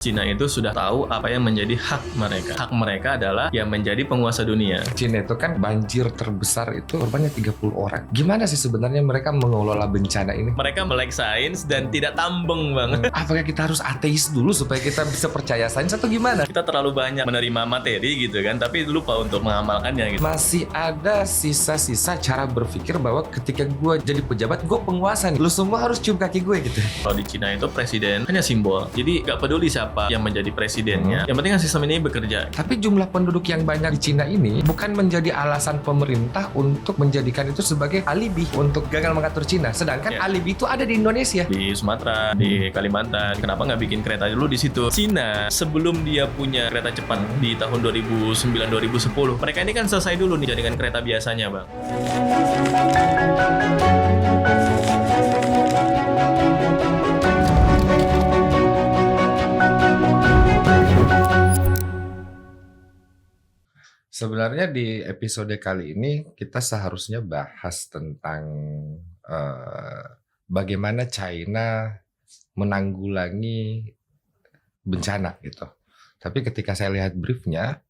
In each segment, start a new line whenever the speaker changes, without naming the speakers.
Cina itu sudah tahu apa yang menjadi hak mereka. Hak mereka adalah yang menjadi penguasa dunia.
Cina itu kan banjir terbesar itu korbannya 30 orang. Gimana sih sebenarnya mereka mengelola bencana ini?
Mereka melek sains dan tidak tambeng banget.
Apakah kita harus ateis dulu supaya kita bisa percaya sains atau gimana?
Kita terlalu banyak menerima materi gitu kan, tapi lupa untuk mengamalkannya gitu.
Masih ada sisa-sisa cara berpikir bahwa ketika gue jadi pejabat, gue penguasa nih. Lu semua harus cium kaki gue gitu.
Kalau di Cina itu presiden hanya simbol. Jadi gak peduli siapa yang menjadi presidennya. Yang penting kan sistem ini bekerja.
Tapi jumlah penduduk yang banyak di Cina ini bukan menjadi alasan pemerintah untuk menjadikan itu sebagai alibi untuk gagal mengatur Cina. Sedangkan alibi itu ada di Indonesia.
Di Sumatera, di Kalimantan. Kenapa nggak bikin kereta dulu di situ? Cina sebelum dia punya kereta cepat di tahun 2009-2010, mereka ini kan selesai dulu nih dengan kereta biasanya, Bang.
Sebenarnya di episode kali ini kita seharusnya bahas tentang bagaimana China menanggulangi bencana gitu. Tapi ketika saya lihat briefnya,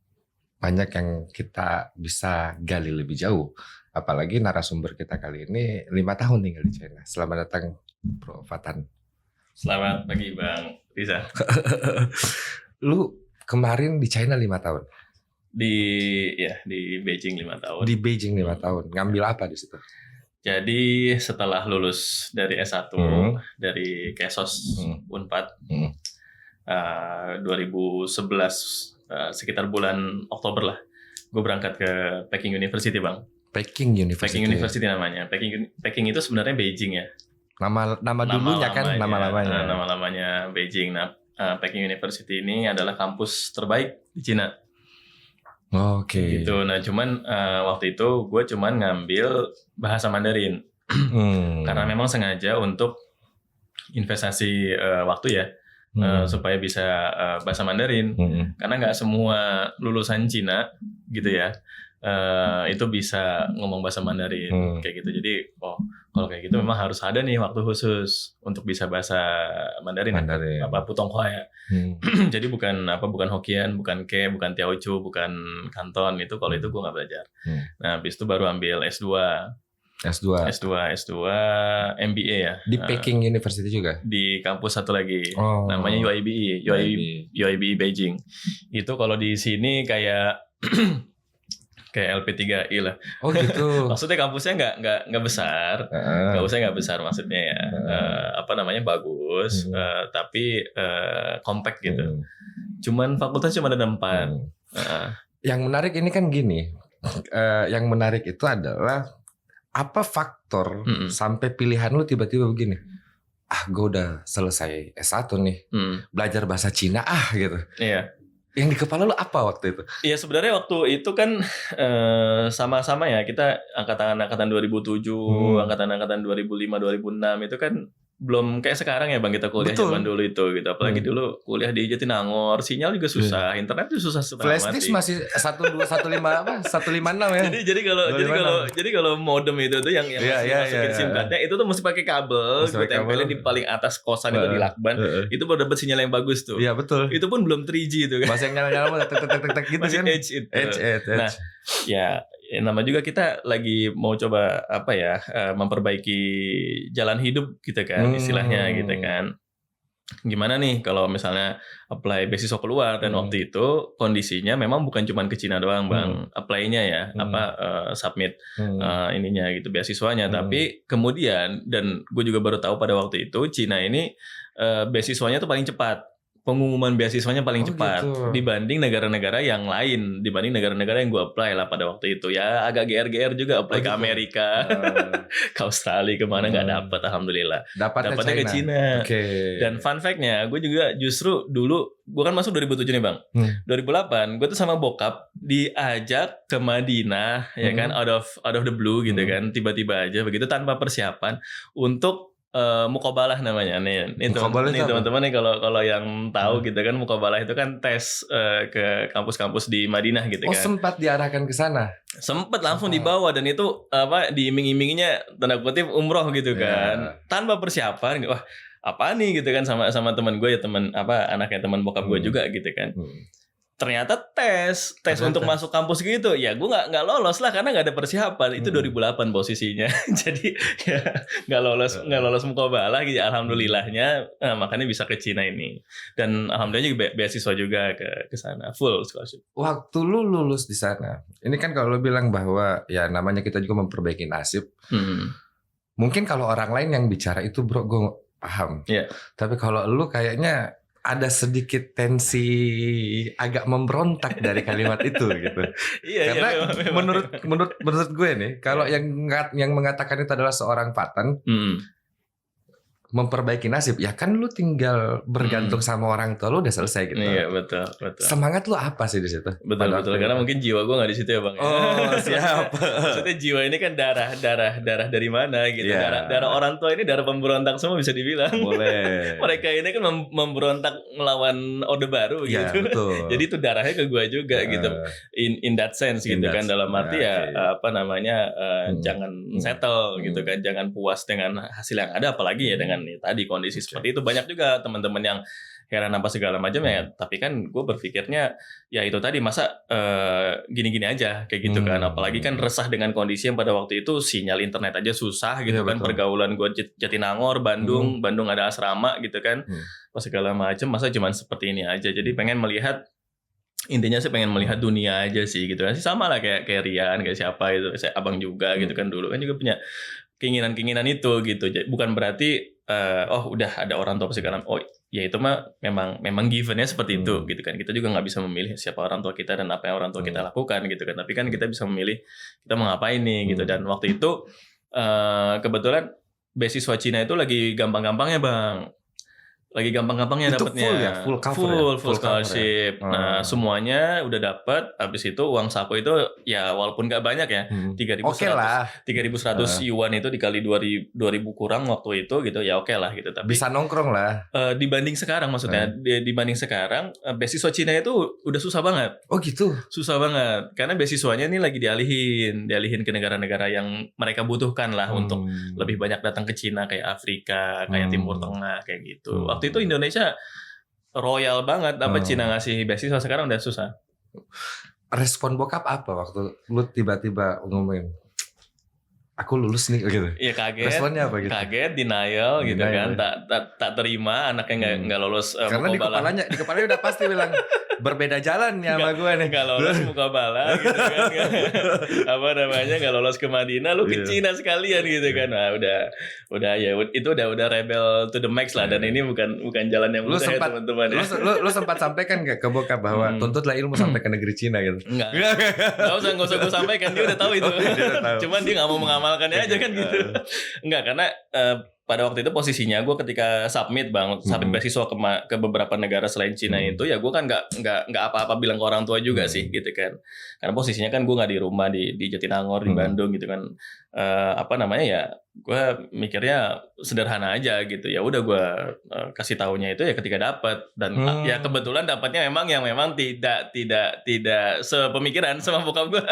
banyak yang kita bisa gali lebih jauh. Apalagi narasumber kita kali ini 5 tahun tinggal di China. Selamat datang Bro Fatan.
Selamat pagi Bang Riza.
Lu kemarin di China 5 tahun.
Di Beijing 5 tahun.
Di Beijing 5 tahun. Ngambil apa di situ?
Jadi setelah lulus dari S1 dari Kesos Unpad 2011 sekitar bulan Oktober lah, gue berangkat ke Peking University, Bang.
Peking University.
Peking University namanya. Peking itu sebenarnya Beijing ya.
Nama dulunya kan nama-lamanya.
Nama-lamanya Beijing. Nah, Peking University ini adalah kampus terbaik di Cina.
Oke.
Gitu. Nah, cuman waktu itu gue cuman ngambil bahasa Mandarin. Karena memang sengaja untuk investasi waktu ya. Supaya bisa bahasa Mandarin. Karena nggak semua lulusan Cina gitu ya itu bisa ngomong bahasa Mandarin kayak gitu. Jadi kalau kayak gitu memang harus ada nih waktu khusus untuk bisa bahasa Mandarin. Apa Putonghua ya. Jadi bukan Hokkien, bukan Ke, bukan Teochew, bukan Kanton itu. Kalau itu gue nggak belajar. Nah habis itu baru ambil S2 MBA ya.
Di Peking University juga?
Di kampus satu lagi. Namanya UIBE Beijing. Itu kalau di sini kayak LP3I lah.
Oh gitu.
Maksudnya kampusnya nggak besar. Kampusnya nggak besar maksudnya ya. Bagus. Tapi compact gitu. Cuman fakultas cuma ada 4.
Yang menarik ini kan gini. Yang menarik itu adalah apa faktor sampai pilihan lu tiba-tiba begini? Gue udah selesai S1 nih, belajar bahasa Cina gitu.
Iya.
Yang di kepala lu apa waktu itu?
Iya sebenarnya waktu itu kan sama-sama ya, kita angkatan 2007, angkatan 2005, 2006 itu kan belum kayak sekarang ya Bang, kita kuliah zaman dulu itu gitu. Apalagi dulu kuliah di Jatinangor, sinyal juga susah, internet juga susah
Flash disk masih 1215 156 ya.
Jadi kalau modem itu tuh yang masukin SIM cardnya itu tuh mesti pakai kabel, gue tempelin di paling atas kosan itu di lakban. Itu baru dapat sinyal yang bagus tuh.
Iya betul.
Itu pun belum 3G itu kan.
Masih yang nyala-nyala tek gitu
masih
kan.
Edge. Nah, ya nama juga kita lagi mau coba memperbaiki jalan hidup gitu kan, istilahnya gitu kan. Gimana nih kalau misalnya apply beasiswa keluar dan waktu itu kondisinya memang bukan cuma ke Cina doang Bang, apply-nya ya, submit ininya gitu beasiswanya, tapi kemudian dan gue juga baru tahu pada waktu itu Cina ini beasiswanya tuh paling cepat. Pengumuman beasiswanya paling cepat dibanding negara-negara yang lain, dibanding negara-negara yang gue apply lah pada waktu itu. Ya agak GR juga apply ke Amerika, ke Australia, kemana nggak dapet, alhamdulillah. Dapatnya ke Cina. Dan fun fact-nya, gue juga justru dulu, gue kan masuk 2007 nih Bang. 2008, gue tuh sama bokap diajak ke Madinah, ya kan, out of the blue gitu kan, tiba-tiba aja begitu tanpa persiapan untuk mukobalah namanya nih teman-teman nih kalau yang tahu gitu kan, mukobalah itu kan tes ke kampus-kampus di Madinah gitu kan.
Sempat diarahkan ke sana.
Sempat langsung dibawa dan itu diiming-iminginya tanda kutip umroh gitu kan. Tanpa persiapan. Wah, apa nih gitu kan sama teman gue ya, teman anaknya teman bokap gue juga gitu kan. Ternyata tes untuk masuk kampus gitu ya gue nggak lolos lah karena nggak ada persiapan. Itu 2008 posisinya. Jadi ya nggak lolos mukabala gitu. Alhamdulillahnya makanya bisa ke Cina ini, dan alhamdulillah juga beasiswa juga ke sana, full scholarship.
Waktu lu lulus di sana, ini kan kalau lu bilang bahwa ya namanya kita juga memperbaiki nasib. Mungkin kalau orang lain yang bicara itu bro gue paham. Tapi kalau lu kayaknya ada sedikit tensi agak memberontak dari kalimat itu gitu. Karena menurut gue nih, kalau yang mengatakan itu adalah seorang Fatan, memperbaiki nasib, ya kan lu tinggal bergantung sama orang tua lu udah selesai gitu.
Iya betul.
Semangat lu apa sih di situ?
Betul. Karena mungkin jiwa gue nggak di situ ya bang.
Oh siap.
Maksudnya jiwa ini kan darah dari mana gitu. Darah orang tua ini darah pemberontak semua bisa dibilang.
Boleh.
Mereka ini kan memberontak melawan Orde Baru gitu.
Ya, betul.
Jadi itu darahnya ke gue juga gitu. In that sense gitu kan, dalam arti jangan settle gitu kan, jangan puas dengan hasil yang ada, apalagi ya dengan tadi kondisi seperti itu. Banyak juga teman-teman yang heran apa segala macam ya, tapi kan gue berpikirnya ya itu tadi, masa gini-gini aja kayak gitu kan, apalagi kan resah dengan kondisi yang pada waktu itu sinyal internet aja susah gitu kan, betul. Pergaulan gue Jatinangor, Bandung ada asrama gitu kan, apa segala macam, masa cuman seperti ini aja. Jadi intinya sih pengen melihat dunia aja sih gitu kan, sama lah kayak Rian, kayak siapa itu, saya abang juga gitu kan, dulu kan juga punya keinginan itu gitu. Bukan berarti udah ada orang tua segala, ya itu mah memang givennya seperti itu gitu kan. Kita juga nggak bisa memilih siapa orang tua kita dan apa yang orang tua kita lakukan gitu kan, tapi kan kita bisa memilih kita mau ngapain nih gitu. Dan waktu itu kebetulan beasiswa Cina itu lagi gampang-gampangnya bang, lagi gampang-gampangnya dapatnya, full scholarship. Nah semuanya udah dapat. Habis itu uang saku itu ya walaupun nggak banyak ya, 3.100 yuan itu dikali 2.000 kurang waktu itu gitu ya, oke lah gitu. Tapi
bisa nongkrong lah.
Dibanding sekarang maksudnya, dibanding sekarang beasiswa Cina itu udah susah banget.
Oh gitu.
Susah banget karena beasiswanya ini lagi dialihin ke negara-negara yang mereka butuhkan lah, untuk lebih banyak datang ke Cina, kayak Afrika, kayak Timur Tengah kayak gitu. Waktu itu Indonesia royal banget, Cina ngasih beasiswa, sekarang udah susah.
Respon bokap apa waktu lu tiba-tiba ngomongin aku lulus nih gitu?
Iya kaget.
Responnya apa gitu?
Kaget, denial gitu kan, tak terima anaknya nggak lolos
karena di kepalanya udah pasti bilang berbeda jalan ya sama gue nih.
Nggak lolos mukabala gitu kan. Nggak lolos ke Madinah, lu ke Cina sekalian gitu kan. Nah udah ya itu udah rebel to the max lah. Dan ini bukan jalan yang mudah ya teman-teman.
Lu sempat sampaikan gak ke bokap bahwa tuntutlah ilmu sampai ke negeri Cina gitu?
Nggak usah gue sampaikan, dia udah tahu itu. Cuman dia nggak mau mengamalkannya aja kan gitu. Enggak, karena pada waktu itu posisinya gue ketika submit beasiswa ke beberapa negara selain Cina itu, ya gue kan nggak apa-apa bilang ke orang tua juga sih gitu kan, karena posisinya kan gue nggak di rumah di Jatinangor, di Bandung gitu kan. Ya gue mikirnya sederhana aja gitu, ya udah gue kasih taunya itu ya ketika dapat. Dan ya kebetulan dapatnya memang tidak sepemikiran sama bokap gue.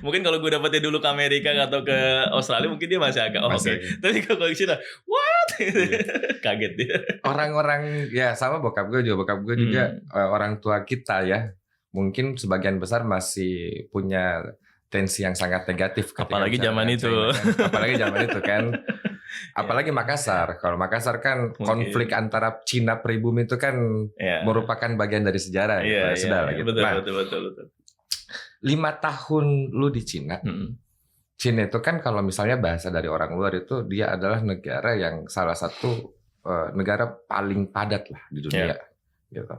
Mungkin kalau gue dapetnya dulu ke Amerika atau ke Australia mungkin dia masih agak oke. Tapi kalau ke Cina, what? Kaget dia.
Orang-orang ya sama bokap gue juga orang tua kita ya, mungkin sebagian besar masih punya tensi yang sangat negatif.
Apalagi zaman itu.
Apalagi zaman itu kan. Apalagi Makassar. Kalau Makassar kan konflik antara Cina pribumi itu kan merupakan bagian dari sejarah.
Betul.
5 tahun lu di Cina. Cina itu kan kalau misalnya bahasa dari orang luar itu dia adalah negara yang salah satu negara paling padat lah di dunia. Gitu.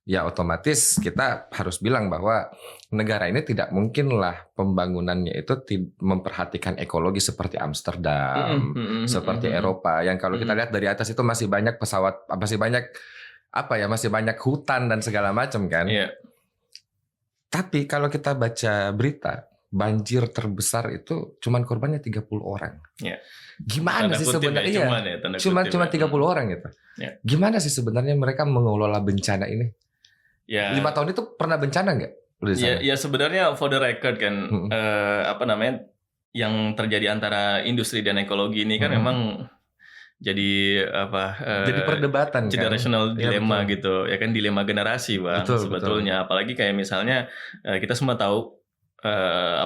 Ya otomatis kita harus bilang bahwa negara ini tidak mungkinlah pembangunannya itu memperhatikan ekologi seperti Amsterdam, seperti Eropa yang kalau kita lihat dari atas itu masih banyak pesawat, masih banyak hutan dan segala macam kan. Tapi kalau kita baca berita, banjir terbesar itu cuman korbannya 30 orang. Gimana sih sebenarnya? Cuma 30 orang gitu. Gimana sih sebenarnya mereka mengelola bencana ini? 5 tahun itu pernah bencana nggak?
Ya sebenarnya for the record kan, yang terjadi antara industri dan ekologi ini kan memang
Jadi perdebatan
generational
kan?
dilema
Ya,
gitu ya kan, dilema generasi Bang sebetulnya. Apalagi kayak misalnya kita semua tahu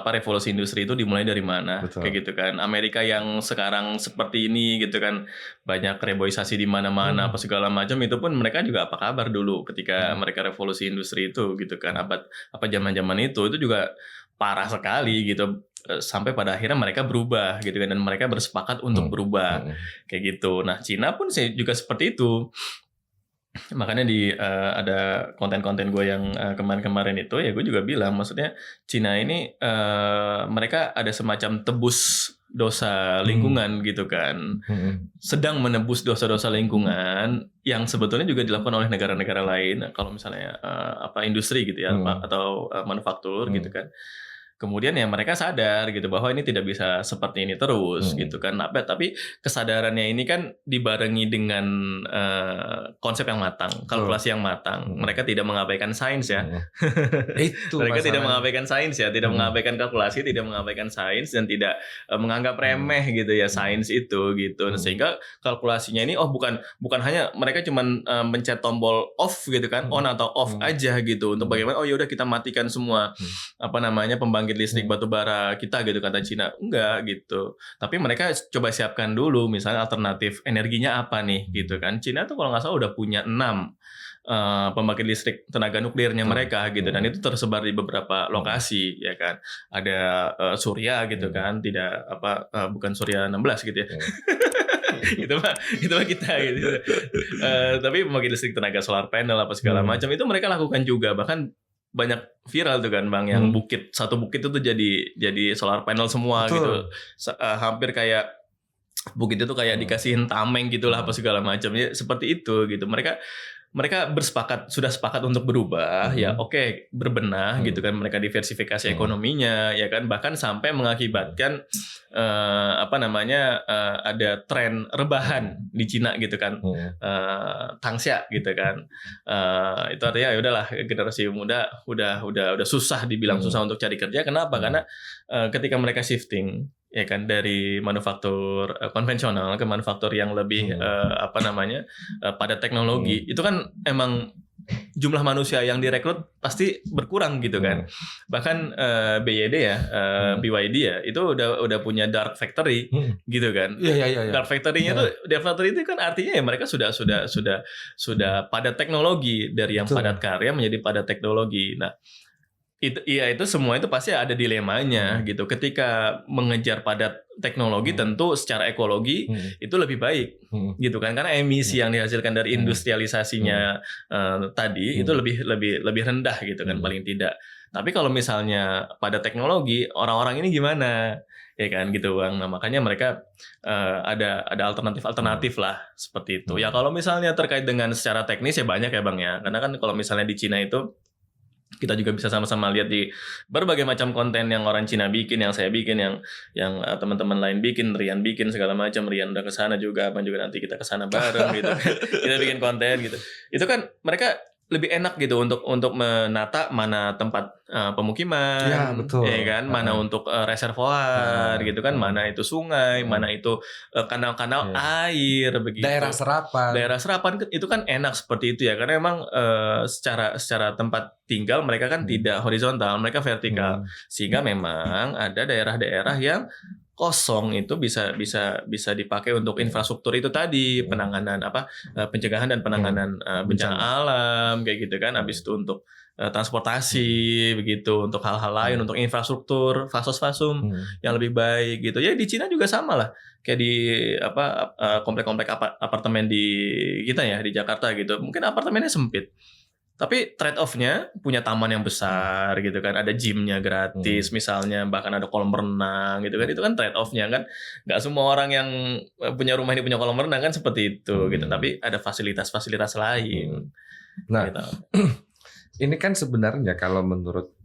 revolusi industri itu dimulai dari mana, kayak gitu kan. Amerika yang sekarang seperti ini gitu kan, banyak reboisasi di mana-mana apa segala macam, itu pun mereka juga apa kabar dulu ketika mereka revolusi industri itu gitu kan. Apa zaman-zaman itu juga parah sekali gitu, sampai pada akhirnya mereka berubah gitu kan, dan mereka bersepakat untuk berubah kayak gitu. Nah, Cina pun juga seperti itu. Makanya ada konten-konten gue yang kemarin-kemarin itu ya gue juga bilang, maksudnya Cina ini mereka ada semacam tebus dosa lingkungan gitu kan, sedang menebus dosa-dosa lingkungan yang sebetulnya juga dilakukan oleh negara-negara lain. Kalau misalnya industri gitu ya, atau manufaktur gitu kan. Kemudian ya mereka sadar gitu bahwa ini tidak bisa seperti ini terus gitu kan. Tapi kesadarannya ini kan dibarengi dengan konsep yang matang, kalkulasi yang matang. Mereka tidak mengabaikan sains ya.
Itu
mereka tidak mengabaikan sains ya, tidak mengabaikan kalkulasi, tidak mengabaikan sains, dan tidak menganggap remeh gitu ya sains itu gitu. Sehingga kalkulasinya ini bukan hanya mereka cuman mencet tombol off gitu kan, on atau off aja gitu, untuk bagaimana yaudah kita matikan semua pembangkit listrik batu bara kita gitu kata Cina. Enggak gitu. Tapi mereka coba siapkan dulu misalnya alternatif energinya apa nih gitu kan. Cina tuh kalau nggak salah udah punya 6 pembangkit listrik tenaga nuklirnya mereka gitu, dan itu tersebar di beberapa lokasi ya kan. Ada surya gitu kan, tidak bukan surya 16 gitu ya. itu mah kita gitu. Tapi pembangkit listrik tenaga solar panel apa segala macam itu mereka lakukan juga. Bahkan banyak viral tuh kan Bang, yang satu bukit itu tuh jadi solar panel semua gitu. Hampir kayak bukit itu kayak dikasihin tameng gitulah apa segala macam ya, seperti itu gitu. Mereka sudah sepakat untuk berubah, ya oke, berbenah gitu kan, mereka diversifikasi ekonominya ya kan, bahkan sampai mengakibatkan ada tren rebahan di Cina gitu kan, tangxia gitu kan. Itu artinya ya udahlah, generasi muda udah susah, dibilang susah untuk cari kerja. Kenapa? Karena ketika mereka shifting ya kan dari manufaktur konvensional ke manufaktur yang lebih pada teknologi, itu kan emang jumlah manusia yang direkrut pasti berkurang gitu kan. Bahkan BYD ya, BYD ya, itu udah punya dark factory gitu kan. Dark factory-nya itu kan artinya ya mereka sudah pada teknologi, dari yang padat karya menjadi padat teknologi. Nah, itu semua itu pasti ada dilemanya gitu. Ketika mengejar padat teknologi, tentu secara ekologi itu lebih baik gitu kan, karena emisi yang dihasilkan dari industrialisasinya tadi itu lebih rendah gitu kan, paling tidak. Tapi kalau misalnya pada teknologi, orang-orang ini gimana ya kan gitu Bang. Nah, makanya mereka ada alternatif lah seperti itu. Ya kalau misalnya terkait dengan secara teknis ya banyak ya Bang ya. Karena kan kalau misalnya di Cina itu kita juga bisa sama-sama lihat di berbagai macam konten yang orang Cina bikin, yang saya bikin, yang teman-teman lain bikin, Rian bikin segala macam. Rian udah kesana juga, Abang juga nanti kita kesana bareng gitu. Kita bikin konten gitu. Itu kan mereka lebih enak gitu untuk menata mana tempat pemukiman,
ya, betul.
Ya kan, mana untuk reservoir gitu kan, mana itu sungai, mana itu kanal-kanal air begitu.
Daerah serapan
itu kan enak seperti itu ya, karena emang secara tempat tinggal mereka kan tidak horizontal, mereka vertikal, sehingga memang ada daerah-daerah yang kosong itu bisa dipakai untuk infrastruktur itu tadi, penanganan pencegahan dan penanganan bencana alam kayak gitu kan. Habis itu untuk transportasi begitu, untuk hal-hal lain, untuk infrastruktur fasos-fasum yang lebih baik gitu. Ya di Cina juga sama lah, kayak di komplek-komplek apartemen di kita ya di Jakarta gitu. Mungkin apartemennya sempit, tapi trade off-nya punya taman yang besar gitu kan, ada gym-nya gratis misalnya, bahkan ada kolam renang gitu kan. Itu kan trade off-nya kan. Nggak semua orang yang punya rumah ini punya kolam renang kan seperti itu gitu, tapi ada fasilitas-fasilitas lain.
Nah,
gitu.
Ini kan sebenarnya kalau menurut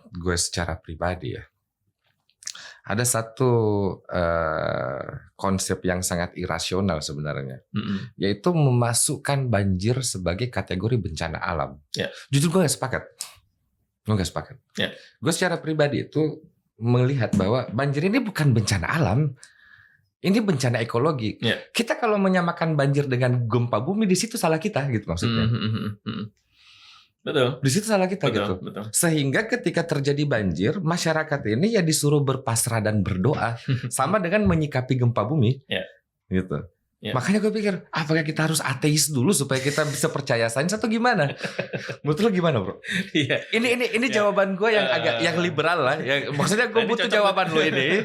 gue secara pribadi ya, ada satu konsep yang sangat irasional sebenarnya, yaitu memasukkan banjir sebagai kategori bencana alam. Jujur gue nggak sepakat. Gue secara pribadi itu melihat bahwa banjir ini bukan bencana alam, Ini bencana ekologi.
Yeah.
Kita kalau menyamakan banjir dengan gempa bumi, di situ salah kita gitu maksudnya.
Betul.
Di situ salah kita gitu.
Betul.
Sehingga ketika terjadi banjir, masyarakat ini ya disuruh berpasrah dan berdoa, sama dengan menyikapi gempa bumi.
Yeah.
Gitu.
Yeah.
Makanya gue pikir, apakah kita harus ateis dulu supaya kita bisa percaya sains atau gimana? Menurut lo gimana, bro?
Iya.
Ini jawaban gue yang agak yang liberal lah. Ya, maksudnya gue butuh jawaban lo ini.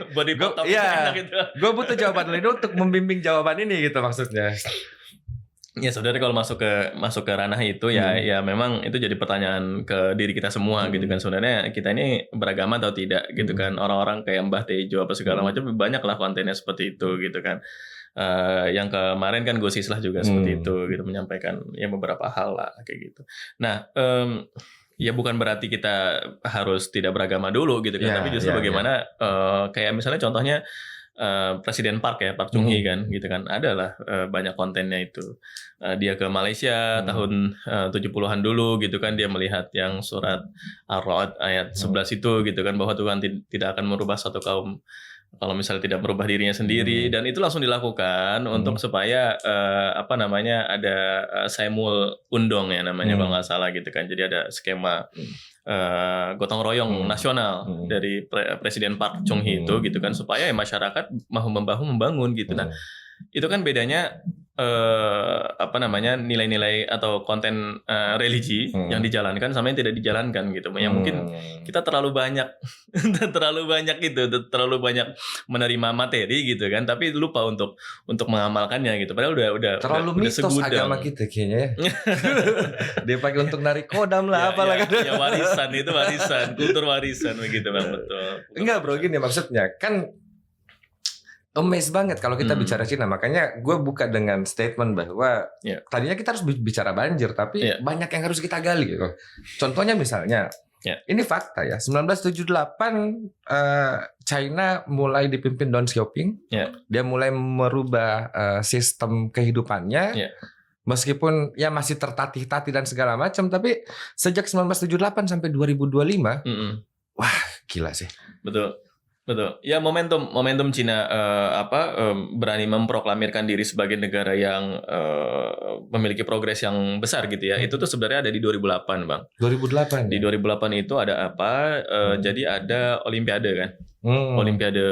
Gue butuh jawaban lo ini untuk membimbing jawaban ini gitu maksudnya.
Ya sebenarnya kalau masuk ke ranah itu ya memang itu jadi pertanyaan ke diri kita semua gitu kan. Sebenarnya kita ini beragama atau tidak gitu kan. Orang-orang kayak Mbah Tejo apa segala macam banyak lah kontennya seperti itu gitu kan. Yang kemarin kan Gus Islah juga seperti itu gitu, menyampaikan ya beberapa hal lah kayak gitu. Nah ya bukan berarti kita harus tidak beragama dulu gitu kan, tapi justru bagaimana kayak misalnya contohnya Presiden Park Chung Hee kan gitu kan, adalah banyak kontennya itu. Dia ke Malaysia tahun 70-an dulu gitu kan, dia melihat yang surat Ar-Ra'd ayat 11 itu gitu kan, bahwa Tuhan tidak akan merubah satu kaum kalau misalnya tidak merubah dirinya sendiri, dan itu langsung dilakukan untuk supaya ada Saemul Undong ya namanya kalau nggak salah gitu kan. Jadi ada skema gotong royong nasional dari Presiden Park Chung Hee itu gitu kan, supaya masyarakat bahu-membahu membangun gitu. Nah itu kan bedanya nilai-nilai atau konten religi yang dijalankan sama yang tidak dijalankan gitu. Yang mungkin kita terlalu banyak menerima materi gitu kan, tapi lupa untuk mengamalkannya gitu. Padahal udah
terlalu mitos agama kita kayaknya ya. Dia pakai untuk narik kodam lah apalah kan.
Ya warisan itu kultur warisan begitu Bang, betul.
Enggak bro, gini maksudnya kan amazed banget kalau kita bicara Cina. Makanya gue buka dengan statement bahwa tadinya kita harus bicara banjir, tapi banyak yang harus kita gali gitu. Contohnya misalnya, ini fakta ya, 1978 China mulai dipimpin Deng Xiaoping. Dia mulai merubah sistem kehidupannya. Meskipun ya masih tertatih-tatih dan segala macam, tapi sejak 1978 sampai 2025, wah gila sih.
Betul. Ya momentum Cina berani memproklamirkan diri sebagai negara yang memiliki progres yang besar gitu ya. Itu tuh sebenarnya ada di 2008, Bang.
2008.
Di 2008 itu ada apa? Jadi ada Olimpiade kan. Olimpiade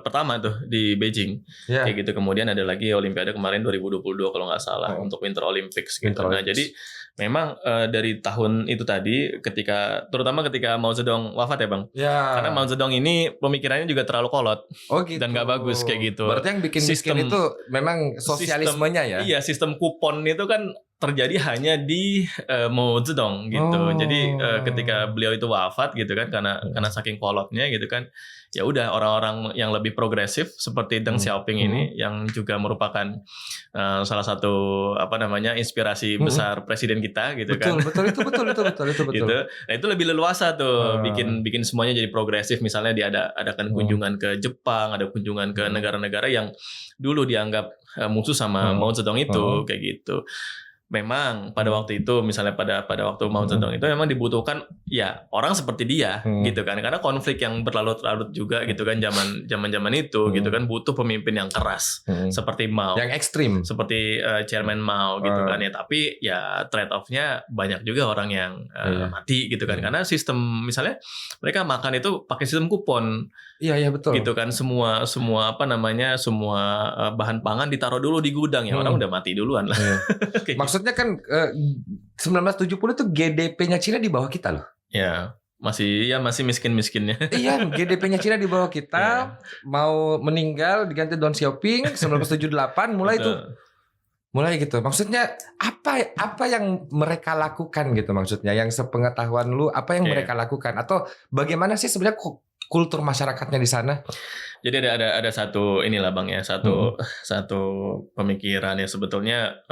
pertama tuh di Beijing. Kayak gitu. Kemudian ada lagi Olimpiade kemarin 2022 kalau nggak salah untuk Winter Olympics gitu. Nah, jadi memang dari tahun itu tadi terutama ketika Mao Zedong wafat ya Bang. Karena Mao Zedong ini pemikirannya juga terlalu kolot.
Gitu.
Dan nggak bagus kayak gitu.
Berarti yang bikin miskin itu memang sosialismenya ya? Iya,
sistem kupon itu kan terjadi hanya di Mao Zedong gitu. Jadi ketika beliau itu wafat gitu kan, karena saking kolotnya gitu kan, ya udah orang-orang yang lebih progresif seperti Deng Xiaoping ini yang juga merupakan salah satu inspirasi besar presiden kita gitu kan.
Betul itu
gitu. Nah, itu lebih leluasa tuh bikin semuanya jadi progresif. Misalnya dia adakan kunjungan ke Jepang, ada kunjungan ke negara-negara yang dulu dianggap musuh sama Mao Zedong itu kayak gitu. Memang pada waktu itu, misalnya pada waktu Mao Zedong itu memang dibutuhkan ya orang seperti dia gitu kan, karena konflik yang berlarut-larut juga gitu kan zaman itu gitu kan, butuh pemimpin yang keras seperti Mao,
yang ekstrim
seperti Chairman Mao gitu kan ya. Tapi ya trade off-nya banyak juga orang yang mati gitu kan, karena sistem misalnya mereka makan itu pakai sistem kupon.
Iya betul.
Gitu kan, semua bahan pangan ditaruh dulu di gudang ya, orang udah mati duluan lah.
Maksudnya kan 1970 itu GDP-nya Cina di bawah kita loh.
Ya, masih miskin-miskinnya.
Iya, GDP-nya Cina di bawah kita. Mau meninggal diganti Deng Xiaoping 1978 mulai gitu. Maksudnya apa yang mereka lakukan gitu maksudnya? Yang sepengetahuan lu apa yang mereka lakukan, atau bagaimana sih sebenarnya kultur masyarakatnya di sana?
Jadi ada satu inilah Bang ya, satu pemikiran ya, sebetulnya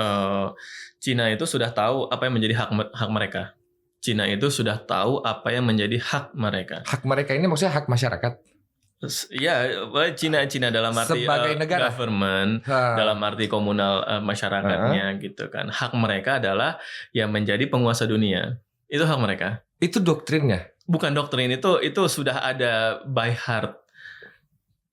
Cina itu sudah tahu apa yang menjadi hak mereka. Cina itu sudah tahu apa yang menjadi hak mereka.
Hak mereka ini maksudnya hak masyarakat.
Ya, Cina dalam arti
sebagai negara,
government, dalam arti komunal masyarakatnya gitu kan. Hak mereka adalah yang menjadi penguasa dunia. Itu hak mereka.
Itu doktrinnya.
Bukan doktrin, itu sudah ada by heart.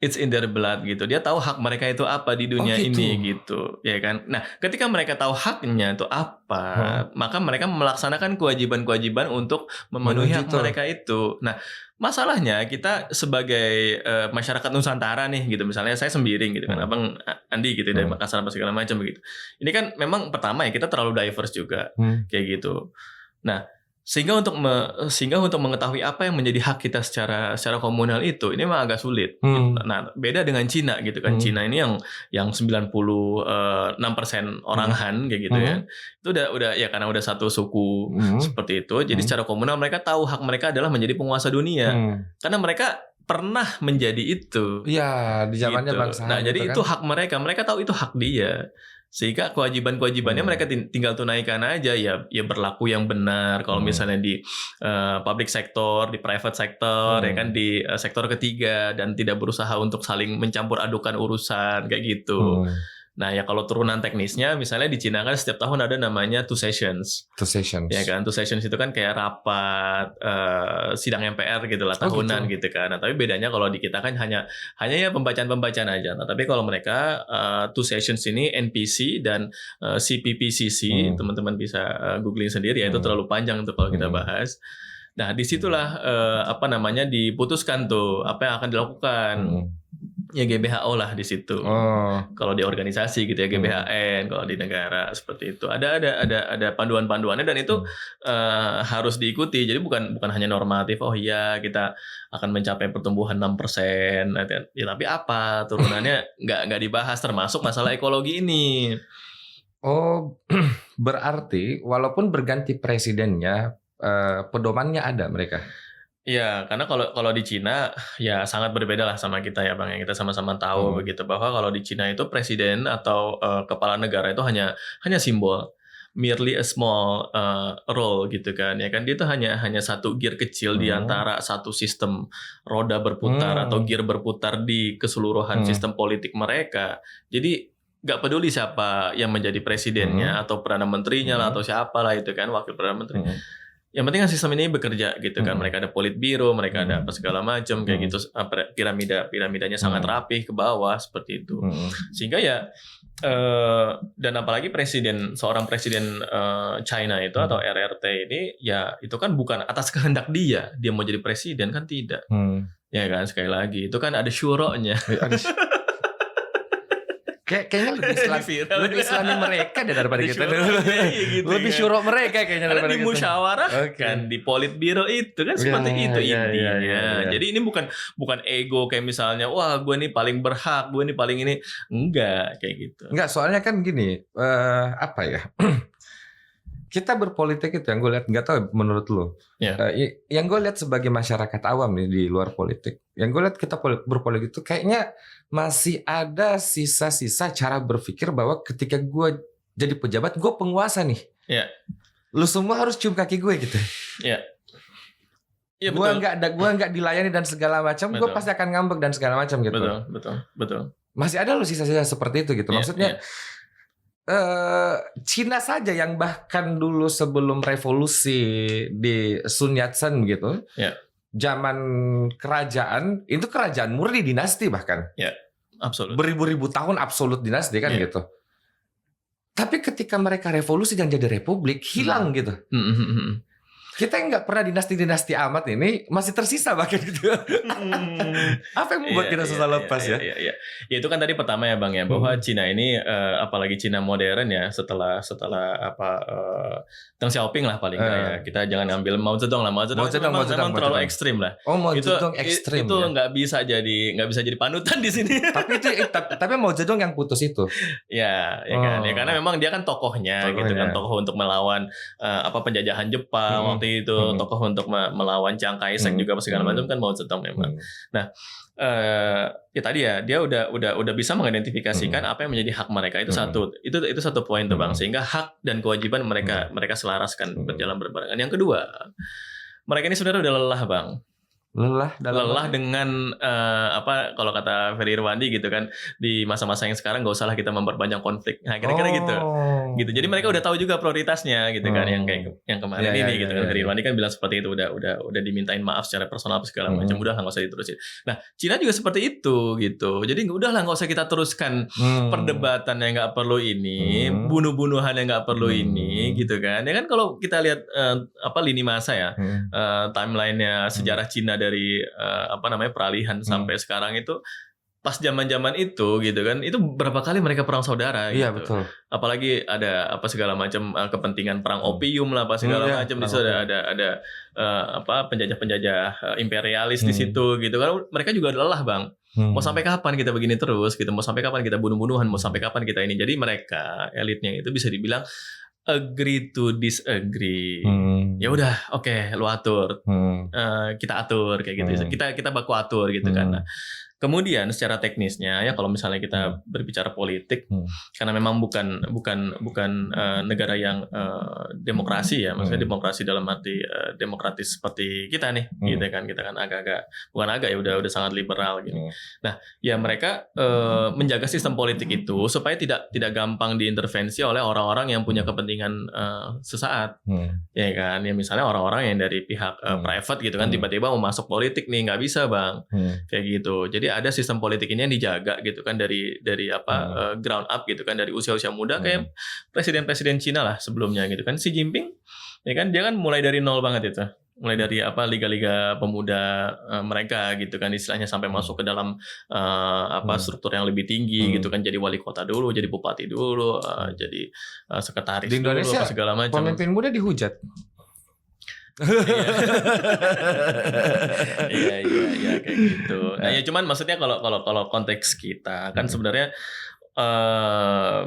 it's in their blood gitu. Dia tahu hak mereka itu apa di dunia
gitu.
ini gitu, ya kan. Nah, ketika mereka tahu haknya itu apa, maka mereka melaksanakan kewajiban-kewajiban untuk memenuhi hak mereka itu. Nah, masalahnya kita sebagai masyarakat Nusantara nih gitu, misalnya saya Sembiring gitu kan, Abang Andi gitu dari Makassar apa segala macam begitu. Ini kan memang pertama ya kita terlalu diverse juga kayak gitu. Nah, sehingga untuk mengetahui apa yang menjadi hak kita secara komunal itu ini memang agak sulit. Gitu. Nah, beda dengan Cina gitu kan. Cina ini yang 96% orang Han kayak gitu ya. Itu udah ya karena udah satu suku seperti itu. Jadi secara komunal mereka tahu hak mereka adalah menjadi penguasa dunia. Karena mereka pernah menjadi itu.
Iya, di zamannya
gitu.
bangsa.
Nah, jadi itu hak mereka. Mereka tahu itu hak dia. Sehingga kewajiban-kewajibannya mereka tinggal tunaikan aja ya berlaku yang benar kalau misalnya di public sector, di private sector ya kan, di sektor ketiga, dan tidak berusaha untuk saling mencampur adukan urusan kayak gitu. Nah, ya kalau turunan teknisnya misalnya di Cina kan setiap tahun ada namanya two sessions. Ya kan, two sessions itu kan kayak rapat sidang MPR gitu lah tahunan gitu kan. Nah, tapi bedanya kalau di kita kan hanya ya pembacaan aja. Nah, tapi kalau mereka two sessions ini NPC dan CPPCC, teman-teman bisa googling sendiri ya, itu terlalu panjang untuk kalau kita bahas. Nah, disitulah diputuskan tuh apa yang akan dilakukan. Ya GBHO lah di situ. Kalau di organisasi gitu ya GBHN, kalau di negara seperti itu. Ada panduan-panduannya dan itu harus diikuti. Jadi bukan hanya normatif. Oh iya kita akan mencapai pertumbuhan 6%. Ya, tapi apa turunannya nggak dibahas, termasuk masalah ekologi ini.
Oh, berarti walaupun berganti presidennya, pedomannya ada mereka.
Iya, karena kalau di Cina ya sangat berbeda lah sama kita ya Bang, yang kita sama-sama tahu begitu, bahwa kalau di Cina itu presiden atau kepala negara itu hanya simbol, merely a small role gitu kan, ya kan, dia itu hanya satu gear kecil di antara satu sistem roda berputar atau gear berputar di keseluruhan sistem politik mereka. Jadi nggak peduli siapa yang menjadi presidennya atau perdana menterinya lah atau siapa lah itu kan, wakil perdana menteri. Yang penting kan sistem ini bekerja gitu kan. Mereka ada politbiro, mereka ada apa segala macam kayak gitu. Piramidanya sangat rapih ke bawah seperti itu. Sehingga ya dan apalagi seorang presiden China itu atau RRT ini ya itu kan bukan atas kehendak dia mau jadi presiden kan, tidak. Ya kan, sekali lagi itu kan ada syuronya.
Kayaknya lebih Islami mereka daripada kita. Lebih syuro mereka kayaknya daripada kita.
Dimusyawarahkan di politbiro itu kan seperti itu intinya. Jadi ini bukan ego kayak misalnya wah gue nih paling berhak, gue nih paling ini, enggak kayak gitu.
Enggak, soalnya kan gini, apa ya? Kita berpolitik itu yang gue lihat, nggak tahu menurut lo. Yang gue lihat sebagai masyarakat awam nih di luar politik, yang gue lihat kita berpolitik itu kayaknya masih ada sisa-sisa cara berpikir bahwa ketika gue jadi pejabat, gue penguasa nih. Lu semua harus cium kaki gue gitu. Gue nggak dilayani dan segala macam, gue pasti akan ngambek dan segala macam gitu.
Betul.
Masih ada lo sisa-sisa seperti itu gitu. Maksudnya. Cina saja yang bahkan dulu sebelum revolusi di Sun Yat-sen gitu, zaman kerajaan itu kerajaan murni dinasti bahkan,
absolut,
beribu-ribu tahun absolut dinasti kan gitu. Tapi ketika mereka revolusi dan jadi republik, hilang gitu. Kita nggak pernah dinasti-dinasti amat ini masih tersisa bahkan gitu. Apa yang membuat kita susah lepas ya?
Ya itu kan tadi pertama ya Bang ya, bahwa Cina ini apalagi Cina modern ya, setelah Deng Xiaoping lah paling ya. Kita jangan ambil Mao Zedong lah. Mao Zedong memang terlalu ekstrim lah.
Mao Zedong ekstrim.
Itu nggak bisa jadi panutan di sini.
Tapi Mao Zedong yang putus itu.
Ya kan. Ya karena memang dia kan tokohnya gitu kan, tokoh untuk melawan penjajahan Jepang waktu itu, tokoh untuk melawan Chiang Kai-shek juga segala macam kan Mao Zedong memang. Nah, ya tadi ya dia udah bisa mengidentifikasikan apa yang menjadi hak mereka itu satu poin tuh Bang, sehingga hak dan kewajiban mereka selaraskan berjalan berbarengan. Yang kedua, mereka ini sebenarnya udah lelah Bang. Lelah dengan kalau kata Ferry Irwandi gitu kan, di masa-masa yang sekarang nggak usahlah kita memperbanyak konflik. Nah kira-kira gitu. gitu. Jadi mereka udah tahu juga prioritasnya gitu kan, yang kayak yang kemarin ini gitu kan. Heri Irwandi kan bilang seperti itu, udah dimintain maaf secara personal segala macam, udah nggak usah diterusin. Nah, Cina juga seperti itu gitu. Jadi udahlah nggak usah kita teruskan perdebatan yang nggak perlu ini, bunuh-bunuhan yang nggak perlu ini gitu kan. Ya kan kalau kita lihat lini masa ya, timelinenya sejarah Cina dari peralihan sampai sekarang itu. Pas zaman-zaman itu gitu kan, itu berapa kali mereka perang saudara gitu.
Iya, betul.
Apalagi ada segala macam kepentingan perang opium lah, apa segala macam di situ ada penjajah-penjajah imperialis di situ gitu kan. Mereka juga lelah, Bang. Mau sampai kapan kita begini terus gitu? Mau sampai kapan kita bunuh-bunuhan? Mau sampai kapan kita ini? Jadi mereka elitnya itu bisa dibilang agree to disagree. Ya udah, oke, lu atur. Kita atur kayak gitu. Kita baku atur gitu kan. Nah, kemudian secara teknisnya ya kalau misalnya kita berbicara politik, karena memang bukan negara yang demokrasi ya, maksudnya demokrasi dalam arti demokratis seperti kita nih, gitu kan, kita kan agak-agak ya udah sangat liberal gitu. Nah ya mereka menjaga sistem politik itu supaya tidak gampang diintervensi oleh orang-orang yang punya kepentingan sesaat, ya kan, ya misalnya orang-orang yang dari pihak private gitu kan tiba-tiba mau masuk politik nih, nggak bisa, Bang, kayak gitu. Jadi ada sistem politik ini yang dijaga gitu kan dari ground up gitu kan, dari usia-usia muda kayak presiden-presiden Cina lah sebelumnya gitu kan. Xi Jinping ya kan, dia kan mulai dari nol banget itu. Mulai dari liga-liga pemuda mereka gitu kan istilahnya sampai masuk ke dalam struktur yang lebih tinggi gitu kan, jadi wali kota dulu, jadi bupati dulu, jadi sekretaris
di
dulu,
Indonesia,
apa segala macam.
Pemimpin muda dihujat.
Iya kayak gitu. Nah ya cuman maksudnya kalau konteks kita kan sebenarnya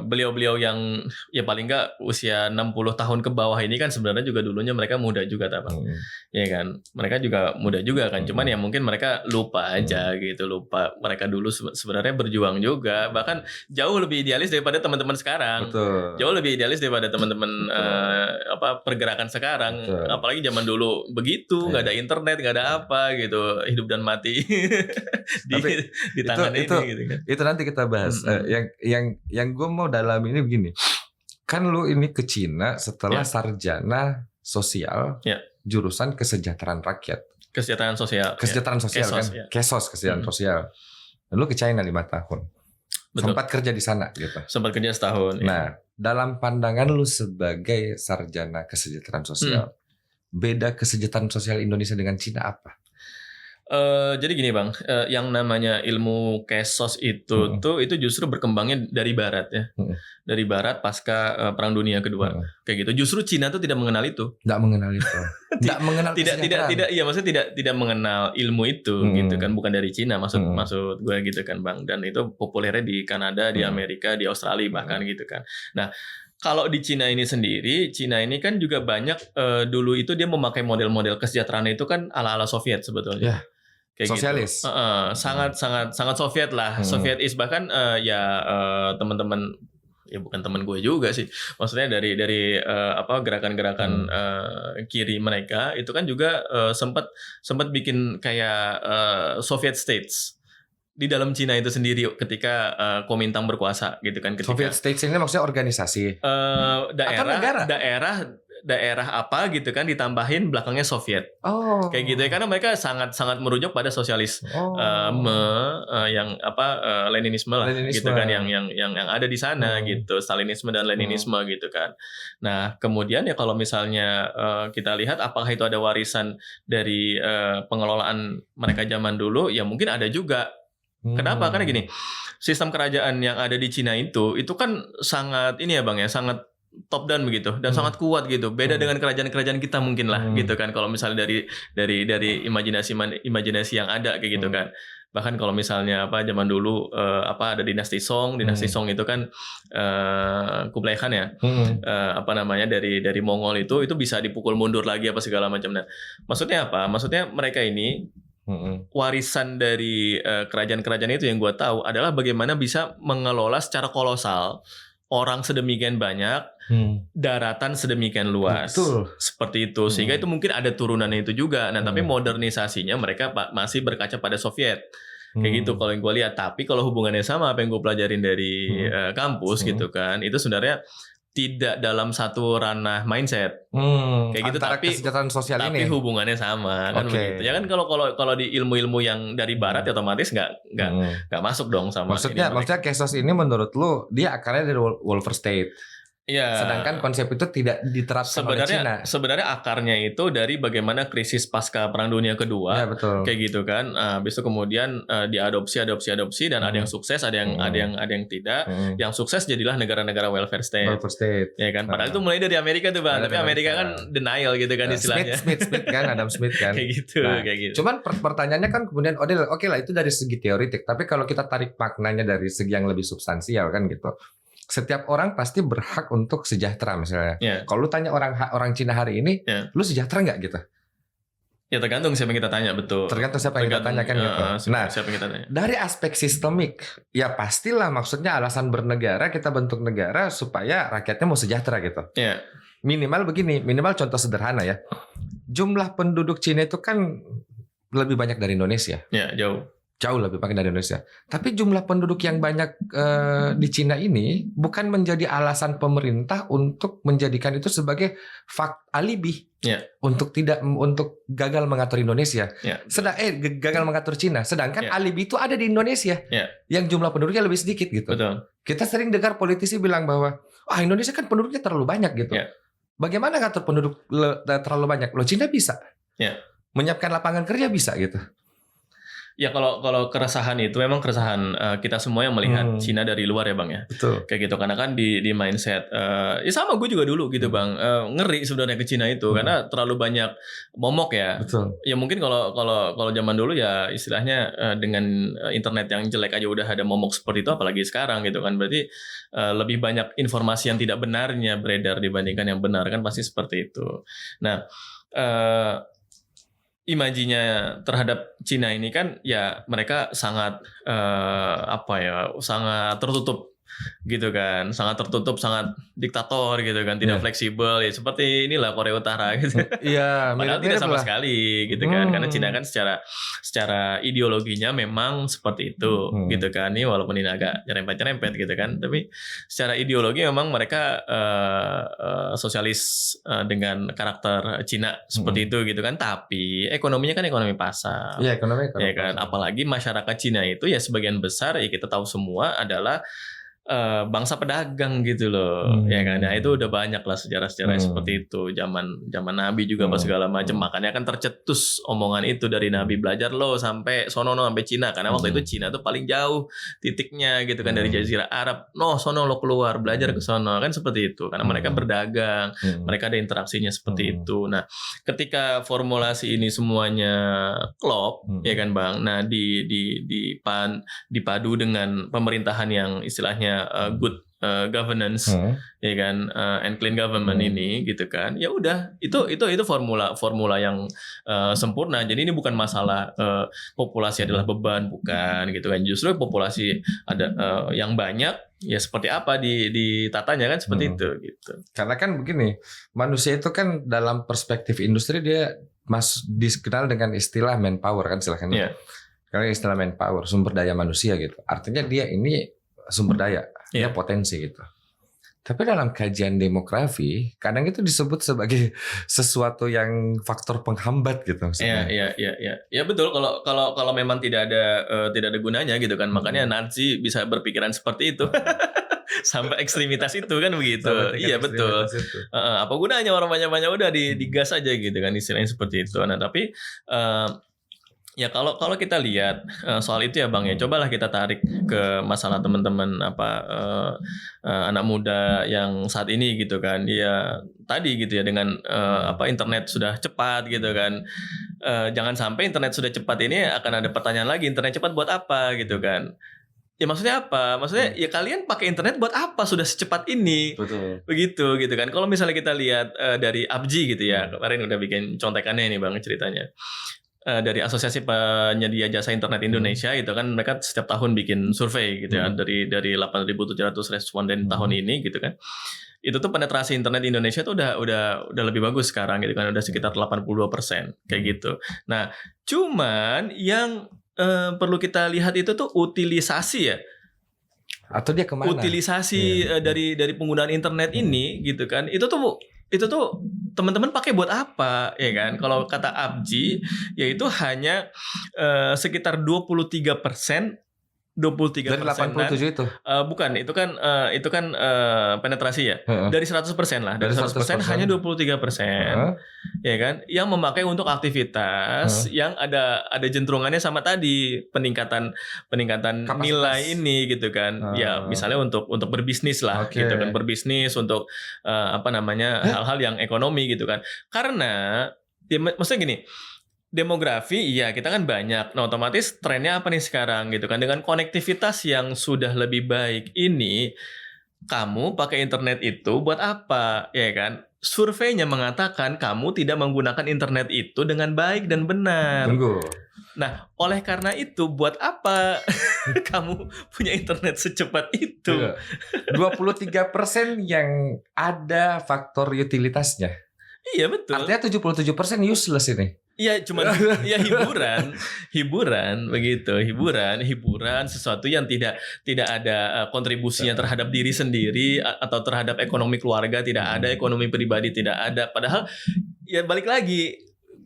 beliau-beliau yang ya paling nggak usia 60 tahun ke bawah ini kan sebenarnya juga dulunya mereka muda juga, Bang. Ya kan, mereka juga muda juga kan. Cuman ya mungkin mereka lupa aja gitu, lupa mereka dulu sebenarnya berjuang juga, bahkan jauh lebih idealis daripada teman-teman sekarang.
Betul.
Jauh lebih idealis daripada teman-teman pergerakan sekarang. Betul. Apalagi zaman dulu begitu, nggak ada internet, nggak ada apa gitu, hidup dan mati di tangan ini gitu kan.
Itu nanti kita bahas. Yang gue mau dalam ini begini, kan lu ini ke Cina setelah sarjana sosial, jurusan kesejahteraan rakyat,
kesejahteraan sosial
kan, Kesos kesejahteraan sosial. Lu ke China 5 tahun. Betul. Sempat kerja di sana gitu.
Sempat kerja setahun.
Nah, dalam pandangan lu sebagai sarjana kesejahteraan sosial, beda kesejahteraan sosial Indonesia dengan Cina apa?
Jadi gini, Bang, yang namanya ilmu kesos itu justru berkembangnya dari Barat ya, dari Barat pasca Perang Dunia Kedua, kayak gitu. Justru Cina tuh tidak mengenal itu,
tidak mengenal
tidak, iya maksudnya tidak mengenal ilmu itu, gitu kan, bukan dari Cina maksud gue gitu kan, Bang, dan itu populernya di Kanada, di Amerika, di Australia bahkan gitu kan. Nah kalau di Cina ini sendiri, Cina ini kan juga banyak dulu itu dia memakai model-model kesejahteraan itu kan ala-ala Soviet sebetulnya. Kayak
sosialis,
gitu. Sangat Soviet lah, Sovietis bahkan teman-teman ya bukan teman gue juga sih, maksudnya dari gerakan-gerakan kiri mereka itu kan juga sempat bikin kayak Soviet States di dalam Cina itu sendiri ketika Kuomintang berkuasa gitu kan.
Soviet States ini maksudnya organisasi,
daerah apa gitu kan ditambahin belakangnya Soviet, kayak gitu ya, karena mereka sangat merujuk pada sosialisme Leninisme lah, gitu kan, yang ada di sana gitu, Stalinisme dan Leninisme gitu kan. Nah kemudian ya kalau misalnya kita lihat apakah itu ada warisan dari pengelolaan mereka zaman dulu, ya mungkin ada juga. Kenapa? Karena gini, sistem kerajaan yang ada di Cina itu kan sangat ini ya, Bang ya, sangat top down begitu dan sangat kuat gitu. Beda dengan kerajaan-kerajaan kita mungkin lah gitu kan. Kalau misalnya dari imajinasi yang ada kayak gitu kan. Bahkan kalau misalnya zaman dulu ada dinasti Song itu kan Kublai Khan ya. Dari Mongol itu bisa dipukul mundur lagi apa segala macam. Nah, maksudnya apa? Maksudnya mereka ini warisan dari kerajaan-kerajaan itu yang gue tahu adalah bagaimana bisa mengelola secara kolosal orang sedemikian banyak, daratan sedemikian luas.
Betul.
Seperti itu. Sehingga itu mungkin ada turunannya itu juga. Nah, tapi modernisasinya mereka masih berkaca pada Soviet. Kayak gitu kalau yang gue lihat. Tapi kalau hubungannya sama apa yang gue pelajarin dari kampus gitu kan, itu sebenarnya tidak dalam satu ranah mindset kayak gitu,
antara
tapi
kesejahteraan sosial
tapi
ini.
hubungannya sama kan begitu. Ya kan kalau di ilmu-ilmu yang dari barat ya otomatis nggak masuk dong sama
Maksudnya Kesos ini menurut lu dia akarnya dari welfare state.
Ya,
sedangkan konsep itu tidak diterapkan oleh Cina.
Sebenarnya akarnya itu dari bagaimana krisis pasca Perang Dunia Kedua,
ya, betul.
Kayak gitu kan. Habis itu kemudian diadopsi dan ada yang sukses, ada yang tidak. Yang sukses jadilah negara-negara welfare state. Ya kan. Padahal itu mulai dari Amerika tuh Bang. Tapi Amerika kan denial gitu kan istilahnya.
Smith kan, Adam Smith kan.
kayak gitu.
Cuman pertanyaannya kan kemudian oke lah itu dari segi teoritik. Tapi kalau kita tarik maknanya dari segi yang lebih substansial kan gitu. Setiap orang pasti berhak untuk sejahtera misalnya. Kalau lu tanya orang Cina hari ini, lu sejahtera nggak gitu?
Ya tergantung siapa yang kita tanya, betul.
Tergantung siapa yang kita tanyakan gitu. Nah,
siapa yang kita tanya.
Dari aspek sistemik, ya pastilah maksudnya alasan bernegara kita bentuk negara supaya rakyatnya mau sejahtera gitu. Minimal begini, minimal contoh sederhana ya. Jumlah penduduk Cina itu kan lebih banyak dari Indonesia. Jauh lebih banyak dari Indonesia. Tapi jumlah penduduk yang banyak di Cina ini bukan menjadi alasan pemerintah untuk menjadikan itu sebagai alibi untuk gagal mengatur Indonesia. Gagal mengatur Cina. Sedangkan alibi itu ada di Indonesia yang jumlah penduduknya lebih sedikit gitu.
Betul.
Kita sering dengar politisi bilang bahwa Indonesia kan penduduknya terlalu banyak gitu. Bagaimana ngatur penduduk terlalu banyak? Loh, Cina bisa. Menyiapkan lapangan kerja bisa gitu.
Ya kalau keresahan itu memang keresahan kita semua yang melihat Cina dari luar ya Bang ya.
Betul.
Kayak gitu karena kan di mindset ya sama gue juga dulu gitu Bang. Ngeri sebenarnya ke Cina itu karena terlalu banyak momok ya.
Betul.
Ya mungkin kalau zaman dulu ya istilahnya dengan internet yang jelek aja udah ada momok seperti itu, apalagi sekarang gitu kan. Berarti lebih banyak informasi yang tidak benarnya beredar dibandingkan yang benar, kan pasti seperti itu. Nah, imajinya terhadap Cina ini kan ya mereka sangat sangat tertutup gitu kan, sangat tertutup, sangat diktator gitu kan, tidak fleksibel ya seperti inilah Korea Utara gitu.
Iya,
padahal tidak sama sekali gitu kan, karena Cina kan secara ideologinya memang seperti itu gitu kan. Ini walaupun ini agak nyerempet gitu kan, tapi secara ideologi memang mereka sosialis dengan karakter Cina seperti itu gitu kan. Tapi ekonominya kan ekonomi pasar.
Iya, ekonomi
ya kan, apalagi masyarakat Cina itu ya sebagian besar ya kita tahu semua adalah bangsa pedagang gitu loh, ya kan. Nah itu udah banyak lah sejarah-sejarah seperti itu, zaman Nabi juga apa segala macam. Makanya kan tercetus omongan itu dari Nabi, belajar lo sampai sono sampai Cina, karena waktu itu Cina tuh paling jauh titiknya gitu kan dari Jazirah Arab. Sono lo keluar belajar ke sono, kan seperti itu, karena mereka berdagang, mereka ada interaksinya seperti itu. Nah ketika formulasi ini semuanya klop, ya kan Bang. Nah dipadu dengan pemerintahan yang istilahnya good governance, ya kan, and clean government ini gitu kan. Ya udah, itu formula yang sempurna. Jadi ini bukan masalah populasi adalah beban, bukan gitu kan. Justru populasi ada yang banyak ya seperti apa ditatanya kan seperti itu gitu.
Karena kan begini, manusia itu kan dalam perspektif industri dia dikenal dengan istilah manpower kan, silahkan. Karena istilah manpower, sumber daya manusia gitu. Artinya dia ini sumber daya, dia potensi gitu. Tapi dalam kajian demografi, kadang itu disebut sebagai sesuatu yang faktor penghambat gitu.
Iya betul. Kalau memang tidak ada gunanya gitu kan, makanya Nazi bisa berpikiran seperti itu. Sampai ekstremitas itu kan begitu. Iya betul. Apa gunanya orang banyak-banyak udah digas aja gitu kan, istilahnya seperti itu. Nah tapi ya kalau kita lihat soal itu ya Bang ya, cobalah kita tarik ke masalah teman-teman anak muda yang saat ini gitu kan. Ya tadi gitu ya, dengan internet sudah cepat gitu kan. Jangan sampai internet sudah cepat ini akan ada pertanyaan lagi, internet cepat buat apa gitu kan. Ya maksudnya apa? Maksudnya ya kalian pakai internet buat apa sudah secepat ini?
Betul.
Begitu gitu kan. Kalau misalnya kita lihat dari ABGI gitu ya, kemarin udah bikin contekannya ini Bang ceritanya. Dari Asosiasi Penyedia Jasa Internet Indonesia itu kan, mereka setiap tahun bikin survei gitu ya, dari 8.700 responden tahun ini gitu kan. Itu tuh penetrasi internet di Indonesia tuh udah lebih bagus sekarang gitu kan, udah sekitar 82% kayak gitu. Nah, cuman yang perlu kita lihat itu tuh utilisasi ya.
Atau dia kemana?
utilisasi dari penggunaan internet ini gitu kan. Itu tuh teman-teman pakai buat apa ya kan? Kalau kata Abji yaitu hanya sekitar 23%. 23%
dari 87 itu.
Bukan, itu kan penetrasi ya. Dari 100% lah. Dari 100% hanya 23%. Ya kan? Yang memakai untuk aktivitas yang ada jentrungannya sama tadi peningkatan kapasitas nilai ini gitu kan. Ya, misalnya untuk berbisnis lah gitu kan, berbisnis untuk hal-hal yang ekonomi gitu kan. Karena ya, maksudnya gini, demografi, iya kita kan banyak. Nah otomatis trennya apa nih sekarang gitu kan. Dengan konektivitas yang sudah lebih baik ini, kamu pakai internet itu buat apa? Ya kan? Surveinya mengatakan kamu tidak menggunakan internet itu dengan baik dan benar.
Tunggu.
Nah, oleh karena itu buat apa kamu punya internet secepat itu?
23% yang ada faktor utilitasnya.
Iya betul.
Artinya 77% useless ini.
Iya, cuman ya hiburan begitu, hiburan sesuatu yang tidak ada kontribusinya terhadap diri sendiri atau terhadap ekonomi keluarga, tidak ada ekonomi pribadi, tidak ada. Padahal ya balik lagi,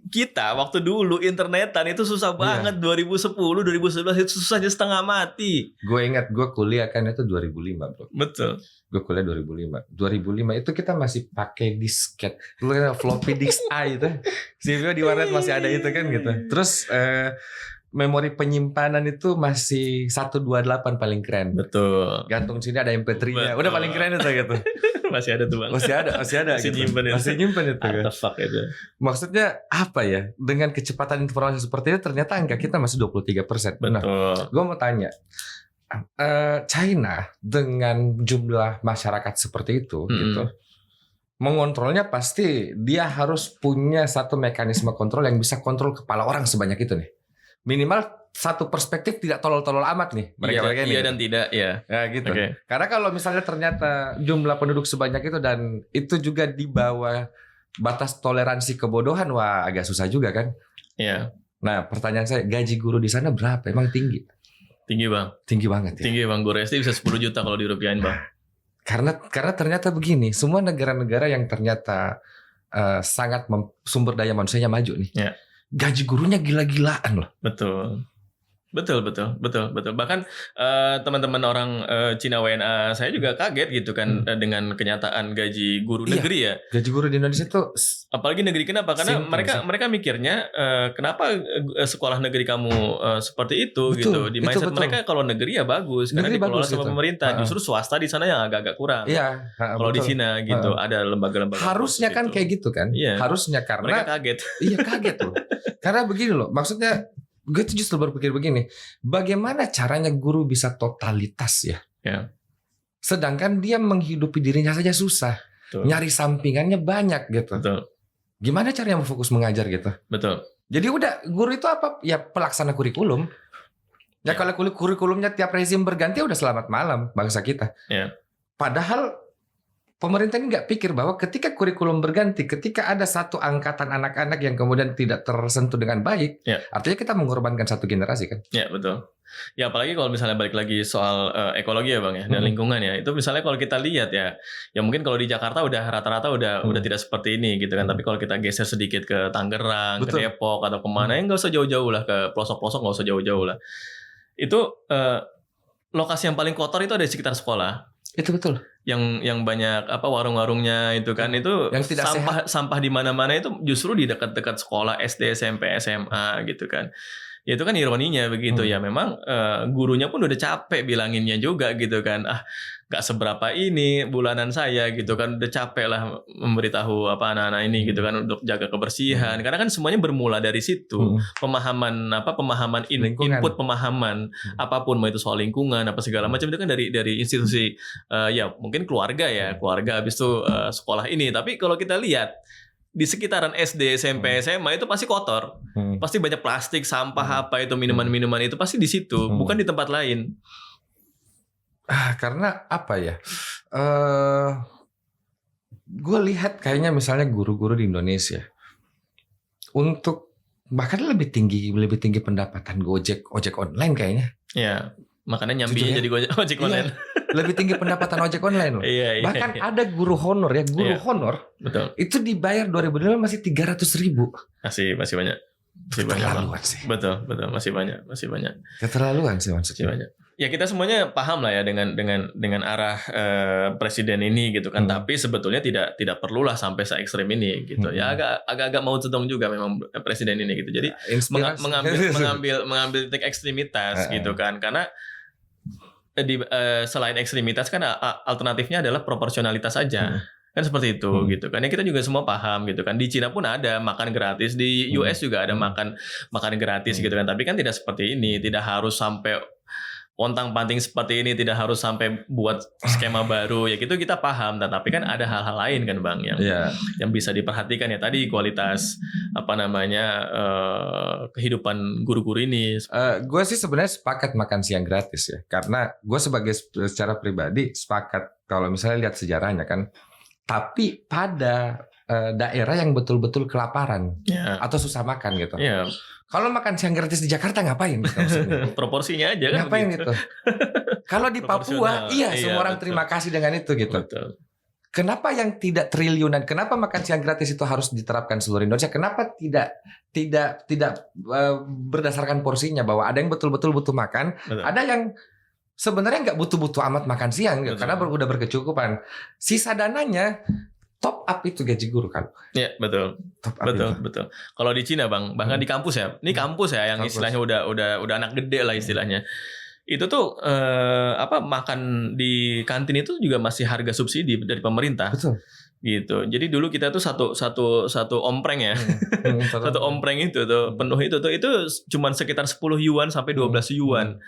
kita waktu dulu internetan itu susah banget. 2010, 2011 itu susahnya setengah mati.
Gue ingat gue kuliah kan itu 2005 bro.
Betul.
Gue kuliah 2005 itu kita masih pakai disket. Dulu kan floppy disk A itu. CPU di warnet masih ada itu kan gitu. Terus memori penyimpanan itu masih 128 paling keren.
Betul.
Gantung sini ada MP3-nya. Udah paling keren itu gitu.
Masih ada tuh Bang.
Masih ada
Masih
gitu. Nyimpen itu kan.
Itu.
Maksudnya apa ya? Dengan kecepatan informasi seperti itu ternyata angka kita masih 23%.
Betul.
Nah, gue mau tanya, China dengan jumlah masyarakat seperti itu gitu, mengontrolnya pasti dia harus punya satu mekanisme kontrol yang bisa kontrol kepala orang sebanyak itu nih. Minimal satu perspektif tidak tolol-tolol amat nih mereka ini.
Iya dan tidak ya.
Ya gitu.
Okay.
Karena kalau misalnya ternyata jumlah penduduk sebanyak itu dan itu juga di bawah batas toleransi kebodohan, wah agak susah juga kan.
Iya.
Nah pertanyaan saya, gaji guru di sana berapa? Emang tinggi?
Tinggi Bang.
Tinggi banget ya.
Tinggi Bang, guru SD bisa 10 juta kalau dirupiahin Bang.
Karena ternyata begini, semua negara-negara yang ternyata sangat sumber daya manusianya maju nih.
Ya.
Gaji gurunya gila-gilaan loh.
Betul. Bahkan teman-teman orang Cina WNA saya juga kaget gitu kan dengan kenyataan gaji guru negeri ya.
Gaji guru di Indonesia tuh
apalagi negeri, kenapa? Karena mereka mikirnya kenapa sekolah negeri kamu seperti itu. Betul, gitu. Di mindset mereka kalau negeri ya bagus karena dikelola sama pemerintah. Justru swasta di sana yang agak-agak kurang.
Iya.
Kalau di Cina gitu ada lembaga-lembaga.
Harusnya kan kayak gitu kan.
Iya.
Harusnya karena
mereka kaget.
Iya kaget loh. Karena begini loh, maksudnya gue tuh justru berpikir begini, bagaimana caranya guru bisa totalitas ya? Sedangkan dia menghidupi dirinya saja susah. Betul. Nyari sampingannya banyak gitu.
Betul.
Gimana caranya fokus mengajar gitu?
Betul.
Jadi udah guru itu apa? Ya pelaksana kurikulum. Ya kalau kurikulumnya tiap rezim berganti udah selamat malam bangsa kita. Padahal pemerintah ini nggak pikir bahwa ketika kurikulum berganti, ketika ada satu angkatan anak-anak yang kemudian tidak tersentuh dengan baik, artinya kita mengorbankan satu generasi kan?
Ya betul. Ya apalagi kalau misalnya balik lagi soal ekologi ya Bang ya, dan lingkungan ya. Itu misalnya kalau kita lihat ya mungkin kalau di Jakarta udah rata-rata udah tidak seperti ini gitu kan. Tapi kalau kita geser sedikit ke Tangerang, ke Depok atau kemana, ya nggak usah jauh-jauh lah, ke pelosok-pelosok nggak usah jauh-jauh lah. Itu lokasi yang paling kotor itu ada di sekitar sekolah.
Itu betul.
Yang banyak warung-warungnya itu kan, itu
yang tidak
sampah di mana-mana itu justru di dekat-dekat sekolah SD, SMP, SMA gitu kan. Ya itu kan ironinya begitu ya, memang gurunya pun udah capek bilanginnya juga gitu kan. Gak seberapa ini bulanan saya gitu kan, udah capek lah memberitahu anak-anak ini gitu kan untuk jaga kebersihan. Karena kan semuanya bermula dari situ. Pemahaman input pemahaman apapun, mau itu soal lingkungan apa segala macam itu kan dari institusi ya mungkin keluarga habis itu sekolah ini. Tapi kalau kita lihat di sekitaran SD, SMP, SMA itu pasti kotor. Pasti banyak plastik, sampah apa itu, minuman-minuman itu pasti di situ, bukan di tempat lain.
Karena apa ya? Gue lihat kayaknya misalnya guru-guru di Indonesia untuk bahkan lebih tinggi pendapatan ojek online kayaknya.
Ya, makanya nyambi
Jujur ya?
jadi ojek online.
Lebih tinggi pendapatan ojek online loh.
Iya.
Bahkan ada guru honor ya, guru honor
Betul.
itu dibayar 2005 masih 300.000.
Masih banyak.
Keterlaluan sih.
Betul, masih banyak.
Keterlaluan sih maksudnya.
Masih banyak. Ya kita semuanya paham lah ya dengan arah presiden ini gitu kan. Tapi sebetulnya tidak perlulah sampai se ekstrem ini gitu. Ya agak mau cedong juga memang presiden ini gitu. Jadi mengambil titik ekstremitas gitu kan. Karena selain ekstremitas kan alternatifnya adalah proporsionalitas saja. Kan seperti itu gitu kan. Ya kita juga semua paham gitu kan. Di Cina pun ada makan gratis, di US juga ada makan gratis gitu kan. Tapi kan tidak seperti ini, tidak harus sampai pontang-panting seperti ini, tidak harus sampai buat skema baru. Ya gitu kita paham, tapi kan ada hal-hal lain kan Bang yang bisa diperhatikan ya tadi kualitas kehidupan guru-guru ini.
Gue sih sebenarnya sepakat makan siang gratis ya. Karena gue secara pribadi sepakat kalau misalnya lihat sejarahnya kan. Tapi pada daerah yang betul-betul kelaparan atau susah makan gitu. Kalau makan siang gratis di Jakarta ngapain? Gitu,
proporsinya aja kan.
Ngapain gitu? Kalau di Papua, semua orang terima kasih dengan itu gitu.
Betul.
Kenapa yang tidak triliunan? Kenapa makan siang gratis itu harus diterapkan seluruh Indonesia? Kenapa tidak berdasarkan porsinya bahwa ada yang betul-betul butuh makan, ada yang sebenarnya nggak butuh-butuh amat makan siang karena udah berkecukupan. Sisa dananya top up itu gaji guru kan?
Iya betul. Betul. Kalau di Cina Bang, bahkan di kampus ya, ini kampus ya yang istilahnya udah anak gede lah istilahnya. Itu tuh makan di kantin itu juga masih harga subsidi dari pemerintah.
Betul.
Gitu. Jadi dulu kita tuh satu ompreng ya. Satu ompreng itu tuh penuh itu cuma sekitar 10 yuan sampai 12 yuan.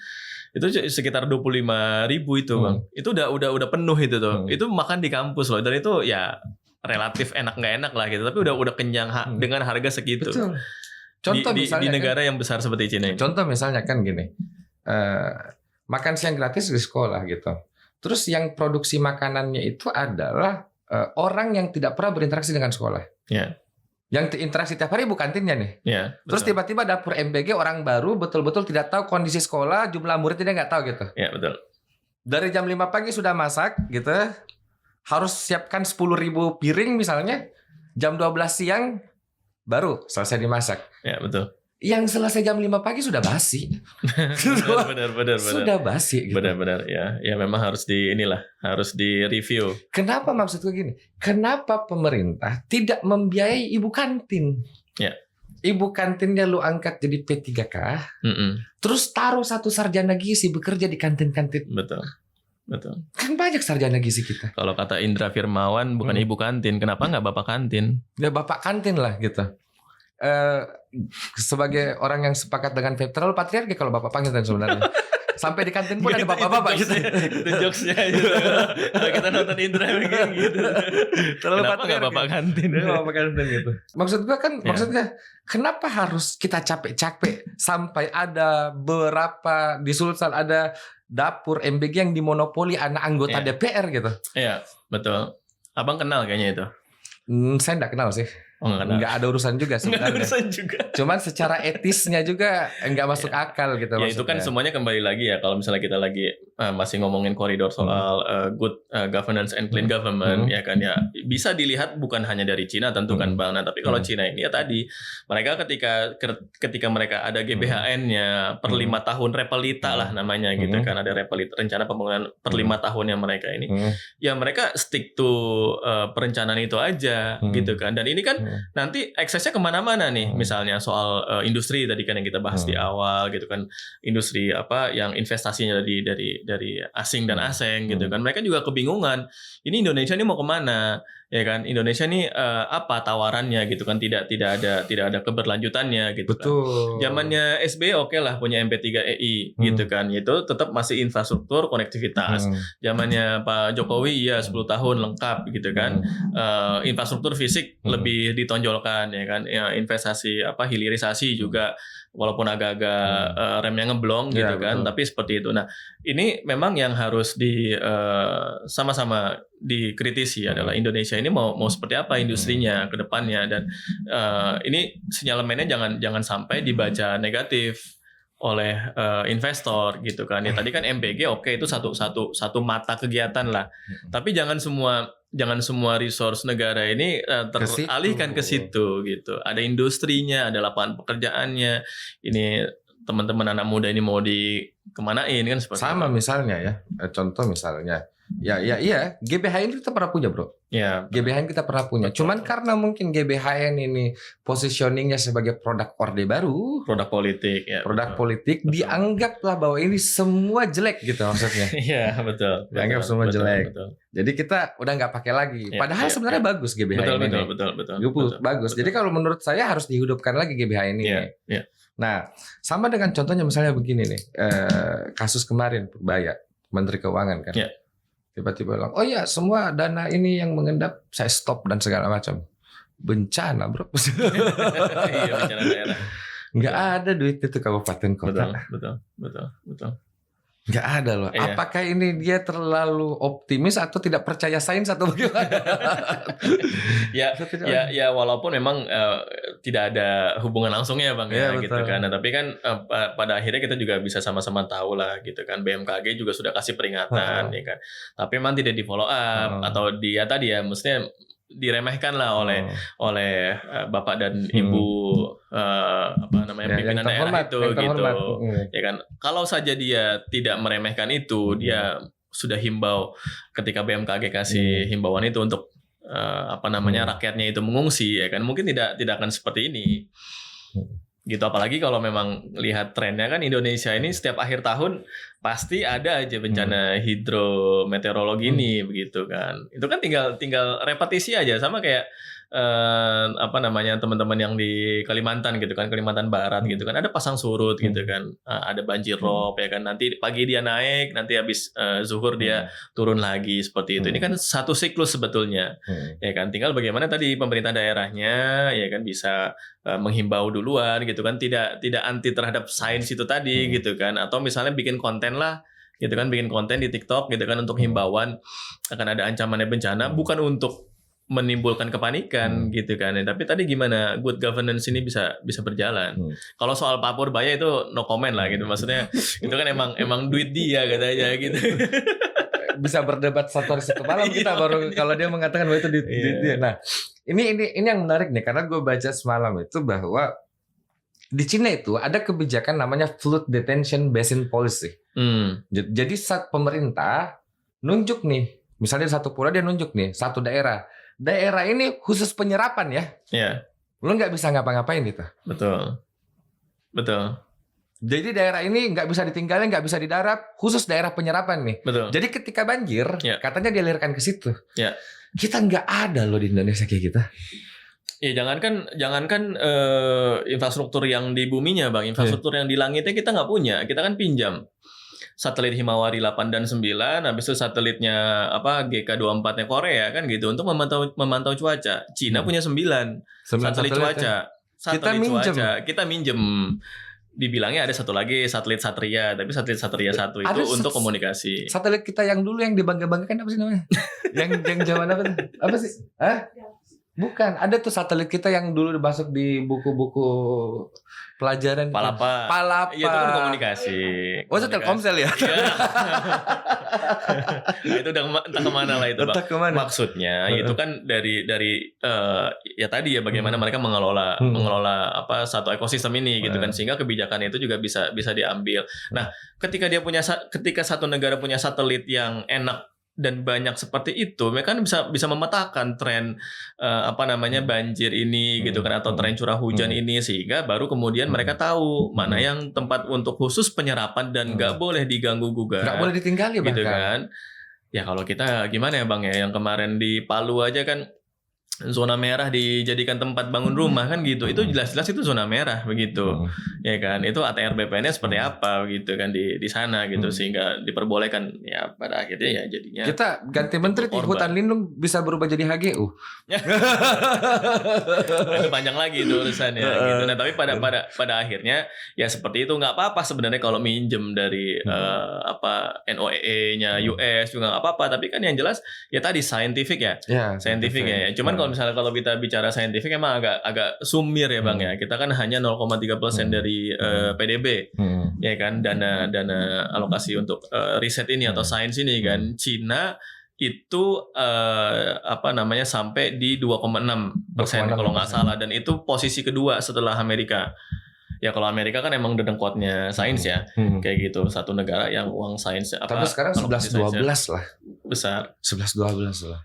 Itu sekitar 25.000 itu Bang. Itu udah penuh itu tuh. Itu makan di kampus loh. Dan itu ya relatif enak nggak enak lah gitu. Tapi udah kenyang dengan harga segitu.
Betul. Contoh misalnya
di negara yang besar seperti Cina.
Contoh misalnya kan gini. Makan siang gratis di sekolah gitu. Terus yang produksi makanannya itu adalah orang yang tidak pernah berinteraksi dengan sekolah.
Ya.
Yang interaksi tiap hari bukan kantinnya nih.
Ya,
terus tiba-tiba dapur MBG orang baru betul-betul tidak tahu kondisi sekolah, jumlah muridnya nggak tahu gitu.
Ya, betul.
Dari jam 5 pagi sudah masak gitu. Harus siapkan 10.000 piring misalnya. Jam 12 siang baru selesai dimasak.
Ya, betul.
Yang selesai jam 5 pagi sudah basi.
benar.
Sudah basi gitu.
Benar. Ya memang harus harus di-review.
Kenapa maksudku gini? Kenapa pemerintah tidak membiayai ibu kantin?
Ya.
Ibu kantinnya lu angkat jadi P3K. Terus taruh satu sarjana gizi bekerja di kantin-kantin.
Betul.
Kan banyak sarjana gizi kita.
Kalau kata Indra Firmawan bukan ibu kantin, kenapa nggak bapak kantin?
Ya bapak kantin lah gitu. Sebagai orang yang sepakat dengan terlalu patriarki kalau bapak panggil sebenarnya. Sampai di kantin pun ada bapak-bapak gitu.
Itu jokesnya gitu. Kalau kita nonton Indra gitu. Kenapa nggak bapak kantin?
Bapak kantin gitu. Maksud gue kan, maksudnya kenapa harus kita capek-capek sampai ada berapa di Sulsel ada dapur MBG yang dimonopoli anak anggota DPR gitu?
Iya, betul. Abang kenal kayaknya itu.
Saya enggak kenal sih. Nggak ada urusan juga sebenarnya. Cuman secara etisnya juga nggak masuk akal gitu.
Ya itu kan semuanya kembali lagi ya. Kalau misalnya kita lagi masih ngomongin koridor soal good governance and clean government, ya kan ya bisa dilihat bukan hanya dari Cina tentu kan Bang. Nah tapi kalau Cina ini ya tadi mereka ketika mereka ada GBHN-nya per 5 tahun repelita lah namanya gitu kan, ada repelita rencana pembangunan per 5 tahunnya mereka ini. Ya mereka stick to perencanaan itu aja gitu kan. Dan ini kan nanti eksesnya kemana-mana nih, misalnya soal industri tadi kan yang kita bahas di awal gitu kan, industri apa yang investasinya dari asing dan asing gitu kan, mereka juga kebingungan ini Indonesia ini mau kemana ya kan, Indonesia ini apa tawarannya gitu kan, tidak ada keberlanjutannya gitu.
Betul.
Kan. Zamannya SBY oke lah punya MP3EI gitu kan, itu tetap masih infrastruktur konektivitas. Zamannya Pak Jokowi ya 10 tahun lengkap gitu kan, infrastruktur fisik lebih ditonjolkan ya kan, ya, investasi apa hilirisasi juga walaupun agak-agak remnya ngeblong gitu kan, tapi seperti itu. Nah ini memang yang harus sama-sama dikritisi adalah Indonesia ini mau seperti apa industrinya ke depannya, dan ini sinyalemennya jangan sampai dibaca negatif investor gitu kan. Ya tadi kan MBG oke, itu satu mata kegiatan lah. Tapi jangan semua resource negara ini teralihkan ke situ gitu. Ada industrinya, ada lapangan pekerjaannya. Ini teman-teman anak muda ini mau dikemanain kan seperti
sama
itu.
Misalnya ya, contoh misalnya. Iya, GBHN kita pernah punya, Bro.
Ya,
GBHN kita pernah punya. Cuman karena mungkin GBHN ini positioningnya sebagai produk orde baru,
produk politik ya.
Produk politik dianggaplah bahwa ini semua jelek gitu maksudnya.
Iya, betul.
Dianggap semua jelek.
Betul.
Jadi kita udah nggak pakai lagi. Padahal sebenarnya bagus GBHN ini.
Betul.
Bagus. Jadi kalau menurut saya harus dihidupkan lagi GBHN ini.
Iya.
Nah, sama dengan contohnya misalnya begini nih. Kasus kemarin Purbaya, Menteri Keuangan kan.
Iya.
Tiba-tiba bilang, oh ya semua dana ini yang mengendap saya stop dan segala macam. Bencana, Bro.
Iya, bencana daerah.
Nggak ada duit itu kabupaten kota.
Betul.
Nggak ada loh.
Iya.
Apakah ini dia terlalu optimis atau tidak percaya sains atau bagaimana?
ya walaupun memang tidak ada hubungan langsungnya Bang ya gitu kan. Nah, tapi kan pada akhirnya kita juga bisa sama-sama tahu lah gitu kan. BMKG juga sudah kasih peringatan ya kan. Tapi memang tidak di follow up atau dia tadi ya maksudnya diremehkan lah oleh Bapak dan Ibu pimpinan daerah itu gitu. Ya kan. Kalau saja dia tidak meremehkan itu, dia sudah himbau ketika BMKG kasih himbauan itu untuk rakyatnya itu mengungsi ya kan. Mungkin tidak akan seperti ini. Gitu, apalagi kalau memang lihat trennya kan Indonesia ini setiap akhir tahun pasti ada aja bencana hidrometeorologi ini begitu kan. Itu kan tinggal repetisi aja sama kayak teman-teman yang di Kalimantan gitu kan, Kalimantan Barat gitu kan, ada pasang surut gitu kan, ada banjir rob ya kan, nanti pagi dia naik, nanti habis zuhur dia turun lagi seperti itu. Ini kan satu siklus sebetulnya ya kan, tinggal bagaimana tadi pemerintah daerahnya ya kan bisa menghimbau duluan gitu kan, tidak anti terhadap sains itu tadi gitu kan, atau misalnya bikin konten lah gitu kan, bikin konten di TikTok gitu kan untuk himbauan akan ada ancamannya bencana, bukan untuk menimbulkan kepanikan gitu kan. Tapi tadi gimana good governance ini bisa berjalan. Kalau soal Pak Purbaya itu no comment lah gitu. Maksudnya itu kan emang duit dia katanya gitu.
Bisa berdebat satu malam kita baru kalau dia mengatakan bahwa itu duit dia. Nah, ini yang menarik nih karena gue baca semalam itu bahwa di Cina itu ada kebijakan namanya Flood Detention Basin Policy. Jadi saat pemerintah nunjuk nih, misalnya satu pulau dia nunjuk nih satu daerah ini khusus penyerapan ya. Iya. Lu nggak bisa ngapa-ngapain gitu.
Betul.
Jadi daerah ini nggak bisa ditinggalin, nggak bisa didarap, khusus daerah penyerapan nih.
Betul.
Jadi ketika banjir, katanya dialirkan ke situ.
Ya.
Kita nggak ada loh di Indonesia kayak kita.
Ya jangankan infrastruktur yang di buminya Bang, infrastruktur yang di langitnya kita nggak punya, kita kan pinjam. Satelit Himawari 8 dan 9, habis itu satelitnya GK24-nya Korea kan gitu untuk memantau cuaca. Cina punya 9 satelit cuaca. Kita minjem. Dibilangnya ada satu lagi satelit Satria, tapi satelit Satria 1 itu untuk komunikasi.
Satelit kita yang dulu yang dibangga-banggakan apa sih namanya? yang zaman apa tuh? Apa sih? Bukan, ada tuh satelit kita yang dulu masuk di buku-buku pelajaran.
Palapa. Iya, itu kan komunikasi.
Oh, itu Telkomsel ya?
Iya. Nah, itu udah entah kemana lah itu, Bang. Maksudnya itu kan dari ya tadi ya bagaimana mereka mengelola satu ekosistem ini gitu kan, sehingga kebijakan itu juga bisa diambil. Nah, ketika satu negara punya satelit yang enak dan banyak seperti itu, mereka kan bisa memetakan tren banjir ini gitu kan, atau tren curah hujan ini, sehingga baru kemudian mereka tahu mana yang tempat untuk khusus penyerapan dan nggak boleh diganggu gugat,
nggak boleh ditinggali
gitu kan. Ya kalau kita gimana ya Bang ya, yang kemarin di Palu aja kan zona merah dijadikan tempat bangun rumah kan gitu, itu jelas-jelas itu zona merah begitu, ya kan, itu ATR BPN-nya seperti apa gitu kan di sana gitu, sehingga diperbolehkan ya pada akhirnya ya jadinya
kita ganti menteri di hutan lindung bisa berubah jadi HGU.
Nah, itu panjang lagi itu urusannya gitu. Nah tapi pada akhirnya ya seperti itu, nggak apa-apa sebenarnya kalau minjem dari NOEE-nya US juga nggak apa-apa, tapi kan yang jelas ya tadi scientific ya. Cuman kalau kita bicara saintifik emang agak sumir ya Bang ya. Kita kan hanya 0,3% dari PDB ya kan, dana alokasi untuk riset ini atau sains ini kan. Cina itu sampai di 2,6% kalau nggak salah, dan itu posisi kedua setelah Amerika. Ya kalau Amerika kan emang dedengkotnya sains ya, kayak gitu, satu negara yang uang sains.
Tapi sekarang 11-12 lah.
Besar.
11-12 lah.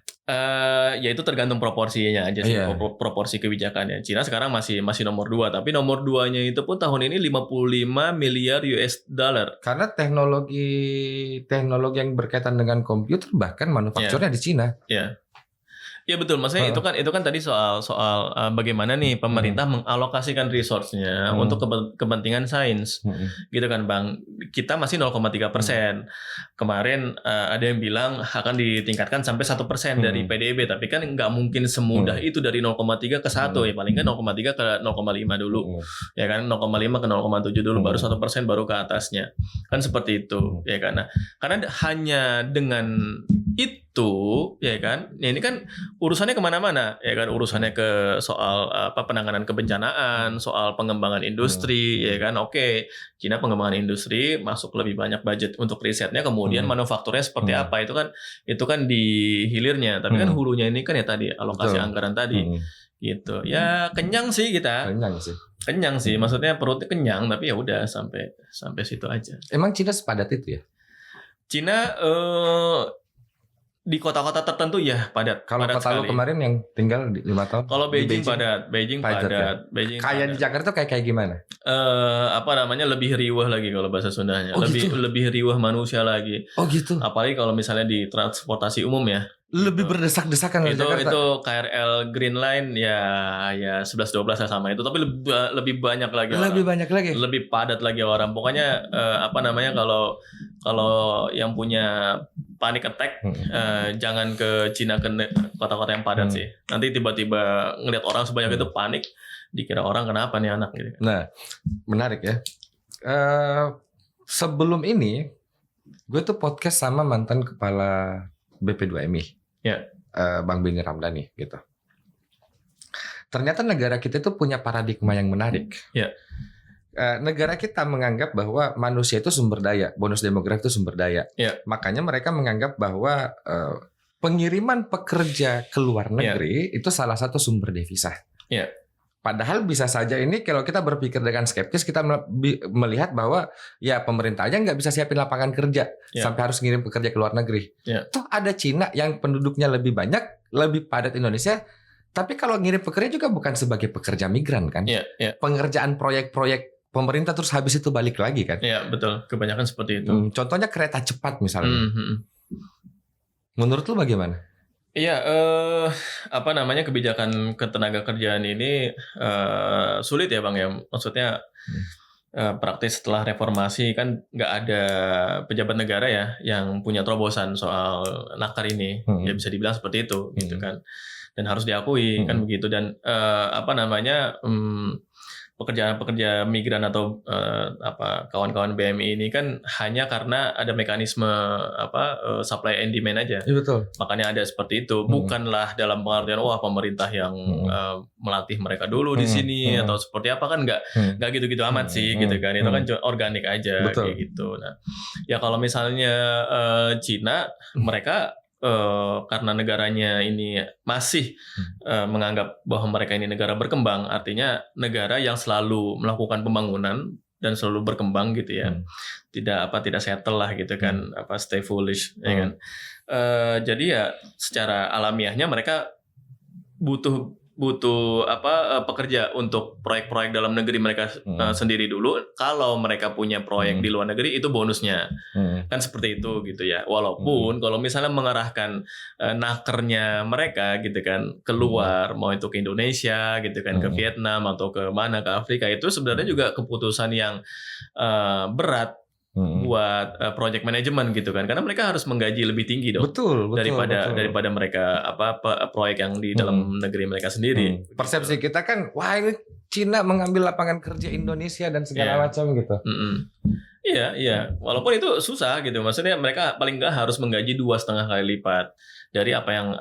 Ya itu tergantung proporsinya aja sih, proporsi kebijakannya. Cina sekarang masih nomor 2, tapi nomor 2-nya itu pun tahun ini 55 miliar US dollar.
Karena teknologi yang berkaitan dengan komputer bahkan manufakturnya di Cina.
Iya. Ya betul, maksudnya itu kan tadi soal bagaimana nih pemerintah mengalokasikan resource-nya untuk kepentingan sains, gitu kan Bang. Kita masih 0,3%. Kemarin ada yang bilang akan ditingkatkan sampai 1% dari PDB, tapi kan nggak mungkin semudah itu dari 0,3 ke 1 ya, paling nggak 0,3 ke 0,5 dulu, ya kan, 0,5 ke 0,7 dulu, baru 1% baru ke atasnya, kan seperti itu, ya kan. Nah, karena hanya dengan itu, ya kan, ya ini kan urusannya kemana-mana, ya kan, urusannya ke soal penanganan kebencanaan, soal pengembangan industri, ya kan. Oke, Cina pengembangan industri masuk lebih banyak budget untuk risetnya, kemudian manufakturnya seperti apa itu kan di hilirnya, tapi kan hulunya ini kan ya tadi alokasi anggaran tadi, gitu. Ya kenyang sih kita. Kenyang sih, maksudnya perutnya kenyang, tapi ya udah sampai situ aja.
Emang Cina sepadat itu ya?
Cina di kota-kota tertentu ya padat.
Kalau kota lu kemarin yang tinggal 5 tahun?
Kalau Beijing padat.
Ya? Kayak di Jakarta kayak gimana?
Lebih riuh lagi kalau bahasa Sundanya. Lebih riuh manusia lagi.
Oh gitu.
Apalagi kalau misalnya di transportasi umum ya.
Lebih berdesak-desakan dari Jakarta.
Itu KRL Green Line ya 11-12 ya sama itu, tapi lebih banyak lagi. Lebih padat lagi orang. Pokoknya kalau yang punya panic attack, jangan ke Cina, ke kota-kota yang padat sih. Nanti tiba-tiba ngelihat orang sebanyak itu panik, dikira orang kenapa nih anak gitu.
Nah, menarik ya. Sebelum ini, gue tuh podcast sama mantan kepala BP2MI, Bang Beni Ramdhani gitu. Ternyata negara kita itu punya paradigma yang menarik. Negara kita menganggap bahwa manusia itu sumber daya, bonus demografi itu sumber daya. Makanya mereka menganggap bahwa pengiriman pekerja ke luar negeri itu salah satu sumber devisa. Padahal bisa saja ini kalau kita berpikir dengan skeptis, kita melihat bahwa ya pemerintah aja nggak bisa siapin lapangan kerja sampai harus ngirim pekerja ke luar negeri. Toh ada Cina yang penduduknya lebih banyak, lebih padat Indonesia, tapi kalau ngirim pekerja juga bukan sebagai pekerja migran kan? Pengerjaan proyek-proyek pemerintah terus habis itu balik lagi kan?
Iya betul, kebanyakan seperti itu.
Contohnya kereta cepat misalnya. Menurut lu bagaimana?
Iya, kebijakan ketenaga kerjaan ini sulit ya Bang ya. Maksudnya praktis setelah reformasi kan nggak ada pejabat negara ya yang punya terobosan soal nakar ini. Ya bisa dibilang seperti itu gitu kan. Dan harus diakui kan begitu. Dan pekerja migran atau kawan-kawan BMI ini kan hanya karena ada mekanisme supply and demand aja.
Betul.
Makanya ada seperti itu. Bukanlah dalam pengertian pemerintah yang melatih mereka dulu di sini atau seperti apa, kan nggak gitu-gitu amat sih gitu kan. Itu kan organik aja.
Betul.
Kayak gitu. Nah, ya kalau misalnya Cina, mereka karena negaranya ini masih menganggap bahwa mereka ini negara berkembang, artinya negara yang selalu melakukan pembangunan dan selalu berkembang gitu ya, tidak settle lah gitu kan, stay foolish ya kan. Jadi ya secara alamiahnya mereka butuh pekerja untuk proyek-proyek dalam negeri mereka sendiri dulu. Kalau mereka punya proyek di luar negeri itu bonusnya, kan seperti itu gitu ya. Walaupun kalau misalnya mengarahkan nakernya mereka gitu kan keluar, mau itu ke Indonesia gitu kan, ke Vietnam atau ke mana, ke Afrika, itu sebenarnya juga keputusan yang berat buat project management gitu kan, karena mereka harus menggaji lebih tinggi dong.
Betul.
Daripada mereka proyek yang di dalam negeri mereka sendiri.
Persepsi kita kan, wah ini Cina mengambil lapangan kerja Indonesia dan segala macam gitu.
Iya. Walaupun itu susah gitu. Maksudnya mereka paling nggak harus menggaji 2,5 kali lipat dari apa yang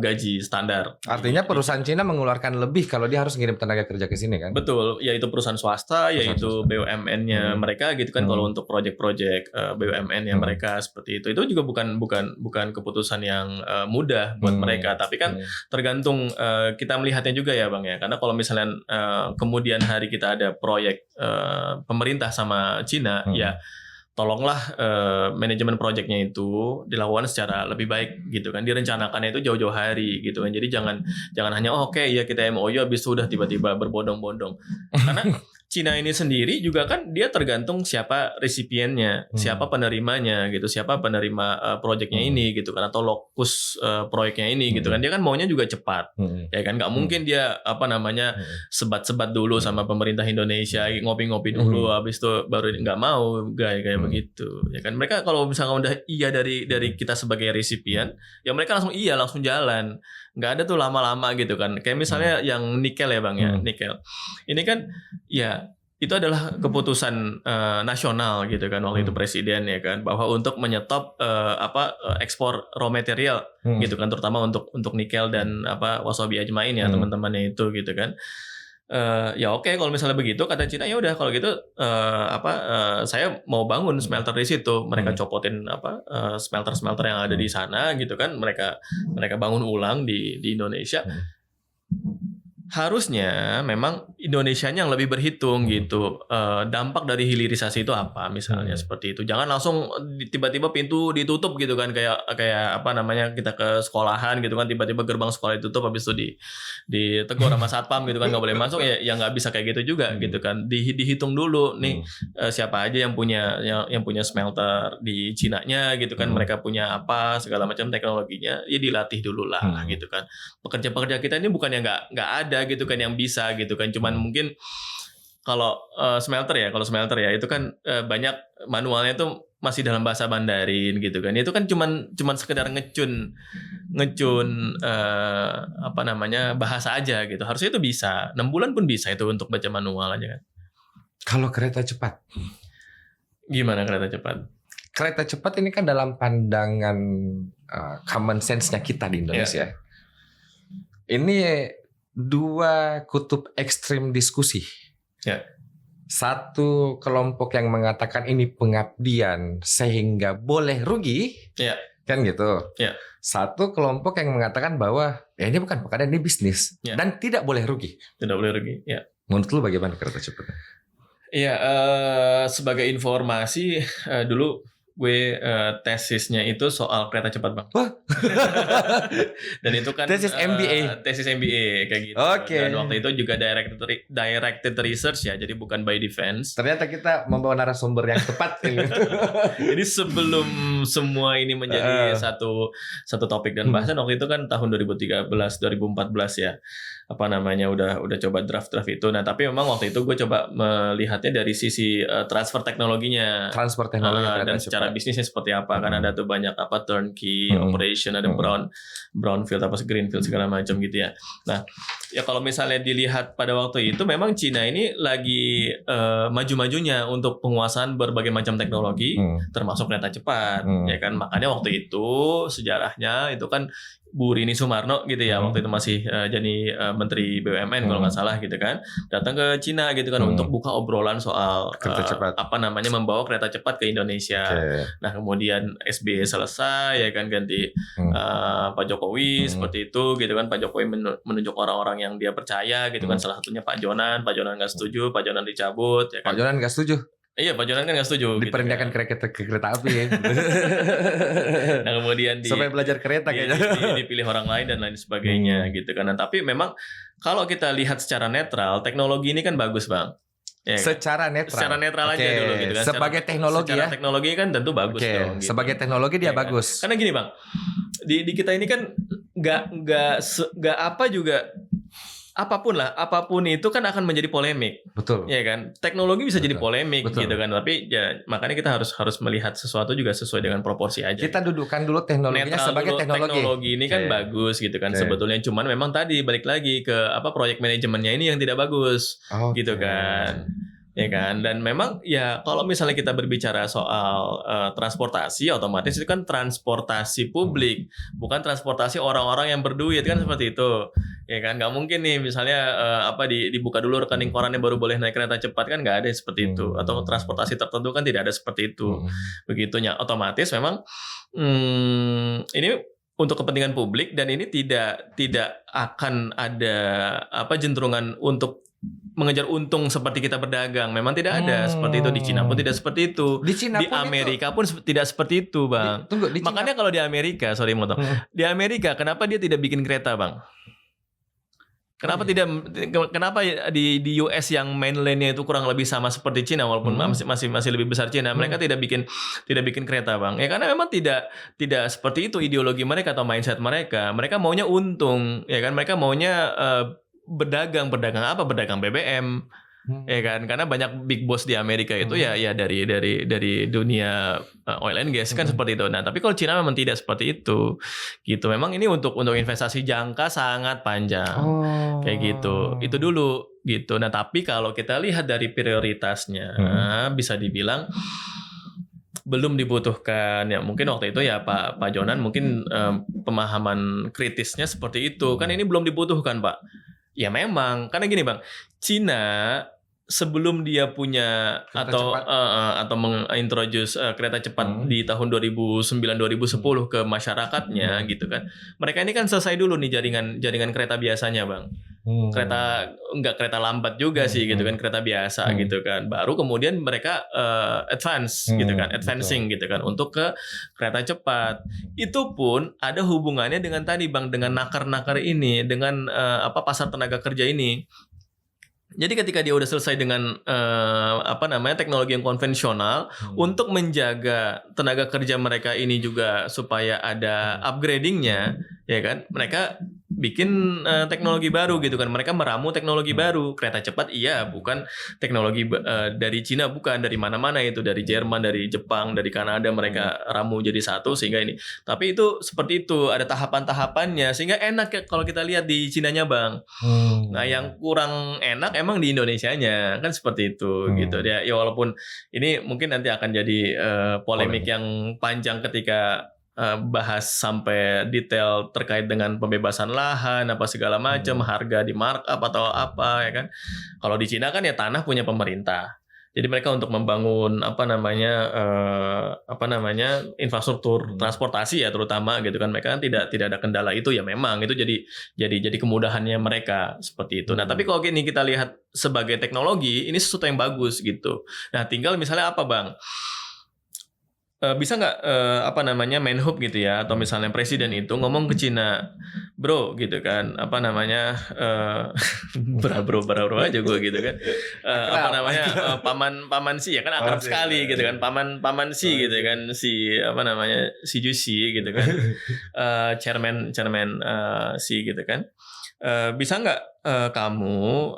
gaji standar.
Artinya perusahaan Cina mengeluarkan lebih kalau dia harus ngirim tenaga kerja ke sini kan?
Betul, yaitu perusahaan swasta, yaitu BUMN-nya mereka gitu kan. Kalau untuk proyek-proyek BUMN-nya mereka seperti itu juga bukan keputusan yang mudah buat mereka. Tapi kan tergantung kita melihatnya juga ya Bang ya. Karena kalau misalnya kemudian hari kita ada proyek pemerintah sama Cina, ya tolonglah manajemen proyeknya itu dilakukan secara lebih baik gitu kan, direncanakannya itu jauh-jauh hari gitu kan. Jadi jangan hanya oke ya kita MOU habis itu udah tiba-tiba berbondong-bondong. Karena Cina ini sendiri juga kan dia tergantung siapa resipiennya, siapa penerimanya gitu, siapa penerima proyeknya ini gitu kan, atau lokus proyeknya ini gitu kan. Dia kan maunya juga cepat, ya kan, nggak mungkin dia sebat-sebat dulu sama pemerintah Indonesia, ngopi-ngopi dulu, habis itu baru nggak mau kayak begitu, ya kan. Mereka kalau misalnya udah iya dari kita sebagai resipien, ya mereka langsung jalan. Nggak ada tuh lama-lama gitu kan. Kayak misalnya yang nikel ya Bang ya, nikel. Ini kan ya itu adalah keputusan nasional gitu kan waktu itu presiden ya kan, bahwa untuk menyetop ekspor raw material gitu kan, terutama untuk nikel dan wasabi ajmain ya teman-temannya itu gitu kan. Ya oke, kalau misalnya begitu kata Cina, ya udah kalau gitu saya mau bangun smelter di situ. Mereka copotin smelter yang ada di sana gitu kan. Mereka bangun ulang di Indonesia. Harusnya memang Indonesianya yang lebih berhitung gitu. Dampak dari hilirisasi itu apa misalnya seperti itu. Jangan langsung tiba-tiba pintu ditutup gitu kan, kayak kita ke sekolahan gitu kan, tiba-tiba gerbang sekolah ditutup habis itu ditegur sama satpam gitu kan, nggak boleh masuk. Ya nggak bisa kayak gitu juga gitu kan. Dihitung dulu nih siapa aja yang punya smelter di Cina-nya gitu kan, mereka punya apa segala macam teknologinya, ya dilatih dulu lah gitu kan. Pekerja-pekerja kita ini bukan yang nggak ada gitu kan yang bisa gitu kan, cuman mungkin kalau smelter ya itu kan banyak manualnya tuh masih dalam bahasa Mandarin gitu kan. Itu kan cuman sekedar ngecun bahasa aja gitu. Harusnya itu bisa 6 bulan pun bisa itu untuk baca manual aja kan.
Kalau kereta cepat
gimana? Kereta
cepat ini kan dalam pandangan common sense-nya kita di Indonesia. Ini 2 kutub ekstrim diskusi. Satu kelompok yang mengatakan ini pengabdian sehingga boleh rugi, kan gitu. Satu kelompok yang mengatakan bahwa ini bukan pekerjaan, ini bisnis dan tidak boleh rugi.
Tidak boleh rugi.
Menurut lu bagaimana kereta cepat?
Iya, sebagai informasi dulu gue tesisnya itu soal kereta cepat Bang. Dan itu kan
tesis MBA.
Tesis MBA kayak gitu. Dan waktu itu juga directed research ya, jadi bukan by defense.
Ternyata kita membawa narasumber yang tepat.
Jadi sebelum semua ini menjadi satu topik dan bahasan, waktu itu kan tahun 2013 2014 ya. Udah coba draft itu. Nah, tapi memang waktu itu gue coba melihatnya dari sisi transfer teknologinya. Dan secara bisnisnya seperti apa. Kan ada tuh banyak turnkey operation, ada brownfield greenfield segala macam gitu ya. Nah, ya kalau misalnya dilihat pada waktu itu memang Cina ini lagi maju-majunya untuk penguasaan berbagai macam teknologi, termasuk kereta cepat, ya kan. Makanya waktu itu sejarahnya itu kan Bu Rini Sumarno gitu ya, waktu itu masih jadi Menteri BUMN kalau nggak salah gitu kan, datang ke Cina gitu kan untuk buka obrolan soal
kereta cepat.
membawa kereta cepat ke Indonesia. Nah, kemudian SBY selesai ya kan, ganti Pak Jokowi seperti itu gitu kan. Pak Jokowi menunjuk orang-orang yang dia percaya gitu kan, salah satunya Pak Jonan nggak setuju, Pak Jonan dicabut ya kan.
Pak Jonan nggak setuju.
Iya, Pak Jonan kan nggak setuju.
Diperindakan
gitu kan.
ke kereta api ya.
Nah, kemudian
sampai belajar kereta kayaknya.
Dipilih orang lain dan lain sebagainya gitu kan. Nah, tapi memang kalau kita lihat secara netral, teknologi ini kan bagus Bang. Ya,
secara netral
aja dulu gitu kan.
Sebagai teknologi
secara teknologi kan tentu bagus dong. Gitu.
Sebagai teknologi dia bagus.
Karena gini Bang, di kita ini kan nggak apa juga. Apapun itu kan akan menjadi polemik.
Betul.
Ya kan? Teknologi bisa jadi polemik gitu kan. Tapi ya makanya kita harus melihat sesuatu juga sesuai dengan proporsi aja.
Kita dudukan dulu teknologinya sebagai teknologi.
Teknologi ini kan bagus gitu kan sebetulnya, cuman memang tadi balik lagi ke proyek manajemennya ini yang tidak bagus. Gitu kan. ya kan. Dan memang ya kalau misalnya kita berbicara soal transportasi, otomatis itu kan transportasi publik, bukan transportasi orang-orang yang berduit kan, seperti itu. Ya kan, nggak mungkin nih misalnya dibuka dulu rekening korannya baru boleh naik kereta cepat, kan nggak ada yang seperti itu. Atau transportasi tertentu kan tidak ada seperti itu. Begitunya otomatis memang ini untuk kepentingan publik, dan ini tidak akan ada jenderungan untuk mengejar untung seperti kita berdagang. Memang tidak ada seperti itu. Di Cina pun tidak seperti itu. Di Amerika pun tidak seperti itu, Bang. Makanya kalau di Amerika, di Amerika kenapa dia tidak bikin kereta, Bang? Kenapa kenapa di US yang mainlandnya itu kurang lebih sama seperti Cina, walaupun masih lebih besar Cina, mereka tidak bikin kereta, Bang. Ya karena memang tidak seperti itu ideologi mereka atau mindset mereka. Mereka maunya untung, ya kan? Mereka maunya berdagang apa? Berdagang BBM. Ya kan, karena banyak big boss di Amerika itu ya dari dunia oil and gas kan seperti itu. Nah, tapi kalau Cina memang tidak seperti itu. Gitu. Memang ini untuk investasi jangka sangat panjang. Kayak gitu. Itu dulu gitu. Nah, tapi kalau kita lihat dari prioritasnya bisa dibilang belum dibutuhkan. Ya mungkin waktu itu ya Pak Jonan mungkin pemahaman kritisnya seperti itu. Kan ini belum dibutuhkan, Pak. Ya memang, karena gini, Bang, Cina sebelum dia punya atau mengintroduce kereta cepat di tahun 2009-2010 ke masyarakatnya gitu kan. Mereka ini kan selesai dulu nih jaringan kereta biasanya, Bang. Enggak kereta lambat juga sih gitu kan, kereta biasa gitu kan. Baru kemudian mereka advancing gitu kan untuk ke kereta cepat. Itu pun ada hubungannya dengan tadi, Bang, dengan nakar-nakar ini, dengan pasar tenaga kerja ini. Jadi ketika dia udah selesai dengan teknologi yang konvensional, untuk menjaga tenaga kerja mereka ini juga supaya ada upgradingnya, ya kan? Mereka bikin teknologi baru gitu kan. Mereka meramu teknologi baru. Kereta cepat bukan teknologi dari Cina, bukan dari mana-mana, itu dari Jerman, dari Jepang, dari Kanada, mereka ramu jadi satu sehingga ini. Tapi itu seperti itu, ada tahapan-tahapannya sehingga enak ya kalau kita lihat di Cinanya, Bang. Nah, yang kurang enak emang di Indonesianya kan seperti itu gitu. Ya walaupun ini mungkin nanti akan jadi polemik yang panjang ketika bahas sampai detail terkait dengan pembebasan lahan apa segala macam, harga di markup atau apa, ya kan. Kalau di Cina kan ya tanah punya pemerintah. Jadi mereka untuk membangun infrastruktur transportasi ya terutama gitu kan, mereka kan tidak ada kendala itu, ya memang itu jadi kemudahannya mereka seperti itu. Nah, tapi kalau gini kita lihat sebagai teknologi, ini sesuatu yang bagus gitu. Nah, tinggal misalnya apa, Bang? Bisa nggak Menhub gitu ya, atau misalnya presiden itu ngomong ke Cina, bro gitu kan, bro aja gue gitu kan, paman si ya kan akrab sekali gitu kan, paman si gitu kan, si Jusi gitu kan, chairman si gitu kan, bisa nggak kamu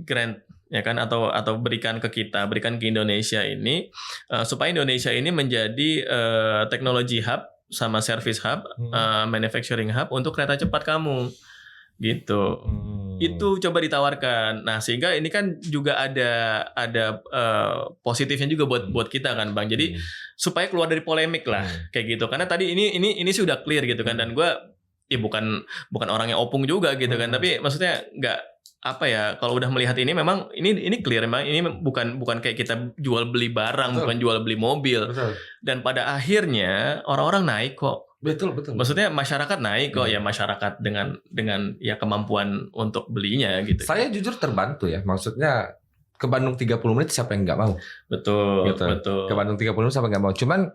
grant ya kan, atau berikan ke Indonesia ini supaya Indonesia ini menjadi teknologi hub sama service hub, manufacturing hub untuk kereta cepat kamu gitu. Itu coba ditawarkan. Nah, sehingga ini kan juga ada positifnya juga buat kita kan, Bang. Jadi supaya keluar dari polemik lah kayak gitu. Karena tadi ini sudah clear gitu kan, dan gue bukan orang yang opung juga gitu kan, tapi maksudnya nggak kalau udah melihat ini memang ini clear, memang ini bukan kayak kita jual beli barang, bukan jual beli mobil. Betul. Dan pada akhirnya orang-orang naik kok. Betul. Maksudnya masyarakat naik kok, ya masyarakat dengan ya kemampuan untuk belinya gitu.
Saya jujur terbantu ya, maksudnya ke Bandung 30 menit siapa yang nggak mau?
Betul.
Ke Bandung 30 menit siapa nggak mau? Cuman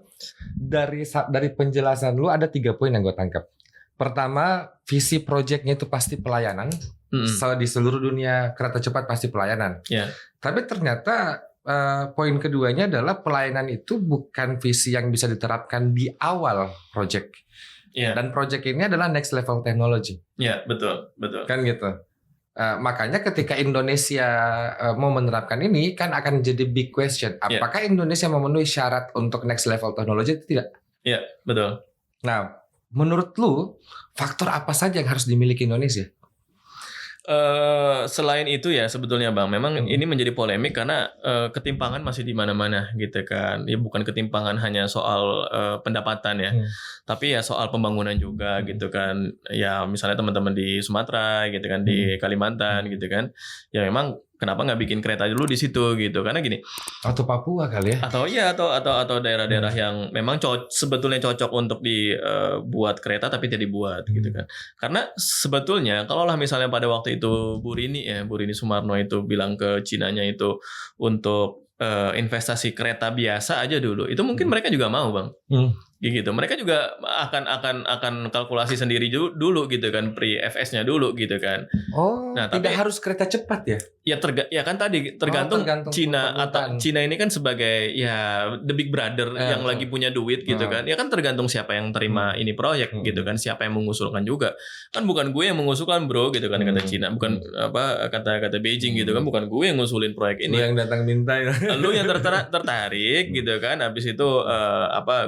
dari penjelasan lu ada 3 poin yang gue tangkap. Pertama, visi proyeknya itu pasti pelayanan. Di seluruh dunia kereta cepat pasti pelayanan. Tapi ternyata poin keduanya adalah pelayanan itu bukan visi yang bisa diterapkan di awal proyek. Dan proyek ini adalah next level technology.
Betul.
Kan gitu. Makanya ketika Indonesia mau menerapkan ini kan akan jadi big question. Apakah Indonesia memenuhi syarat untuk next level technology atau tidak?
Betul.
Nah, menurut lu faktor apa saja yang harus dimiliki Indonesia?
Selain itu ya sebetulnya Bang, memang ini menjadi polemik karena ketimpangan masih di mana-mana gitu kan. Ya bukan ketimpangan hanya soal pendapatan ya, tapi ya soal pembangunan juga gitu kan. Ya misalnya teman-teman di Sumatera gitu kan, di Kalimantan gitu kan. Ya memang kenapa nggak bikin kereta dulu di situ gitu? Karena gini.
Atau Papua kali ya?
Atau daerah-daerah yang memang sebetulnya cocok untuk dibuat kereta tapi tidak dibuat gitu kan. Karena sebetulnya kalaulah misalnya pada waktu itu Bu Rini Sumarno itu bilang ke Cinanya itu untuk investasi kereta biasa aja dulu, itu mungkin mereka juga mau Bang. Gitu. Mereka juga akan kalkulasi sendiri dulu gitu kan, pre-FS-nya dulu gitu kan.
Oh, nah, tidak harus kereta cepat ya?
Ya kan tadi tergantung Cina atau Cina ini kan sebagai ya the big brother yang lagi punya duit gitu kan. Ya kan tergantung siapa yang terima ini proyek gitu kan, siapa yang mengusulkan juga. Kan bukan gue yang mengusulkan bro gitu kan kata Cina, bukan kata Beijing gitu kan, bukan gue yang ngusulin proyek ini.
Lu yang datang minta ya.
Lu yang tertarik gitu kan. Habis itu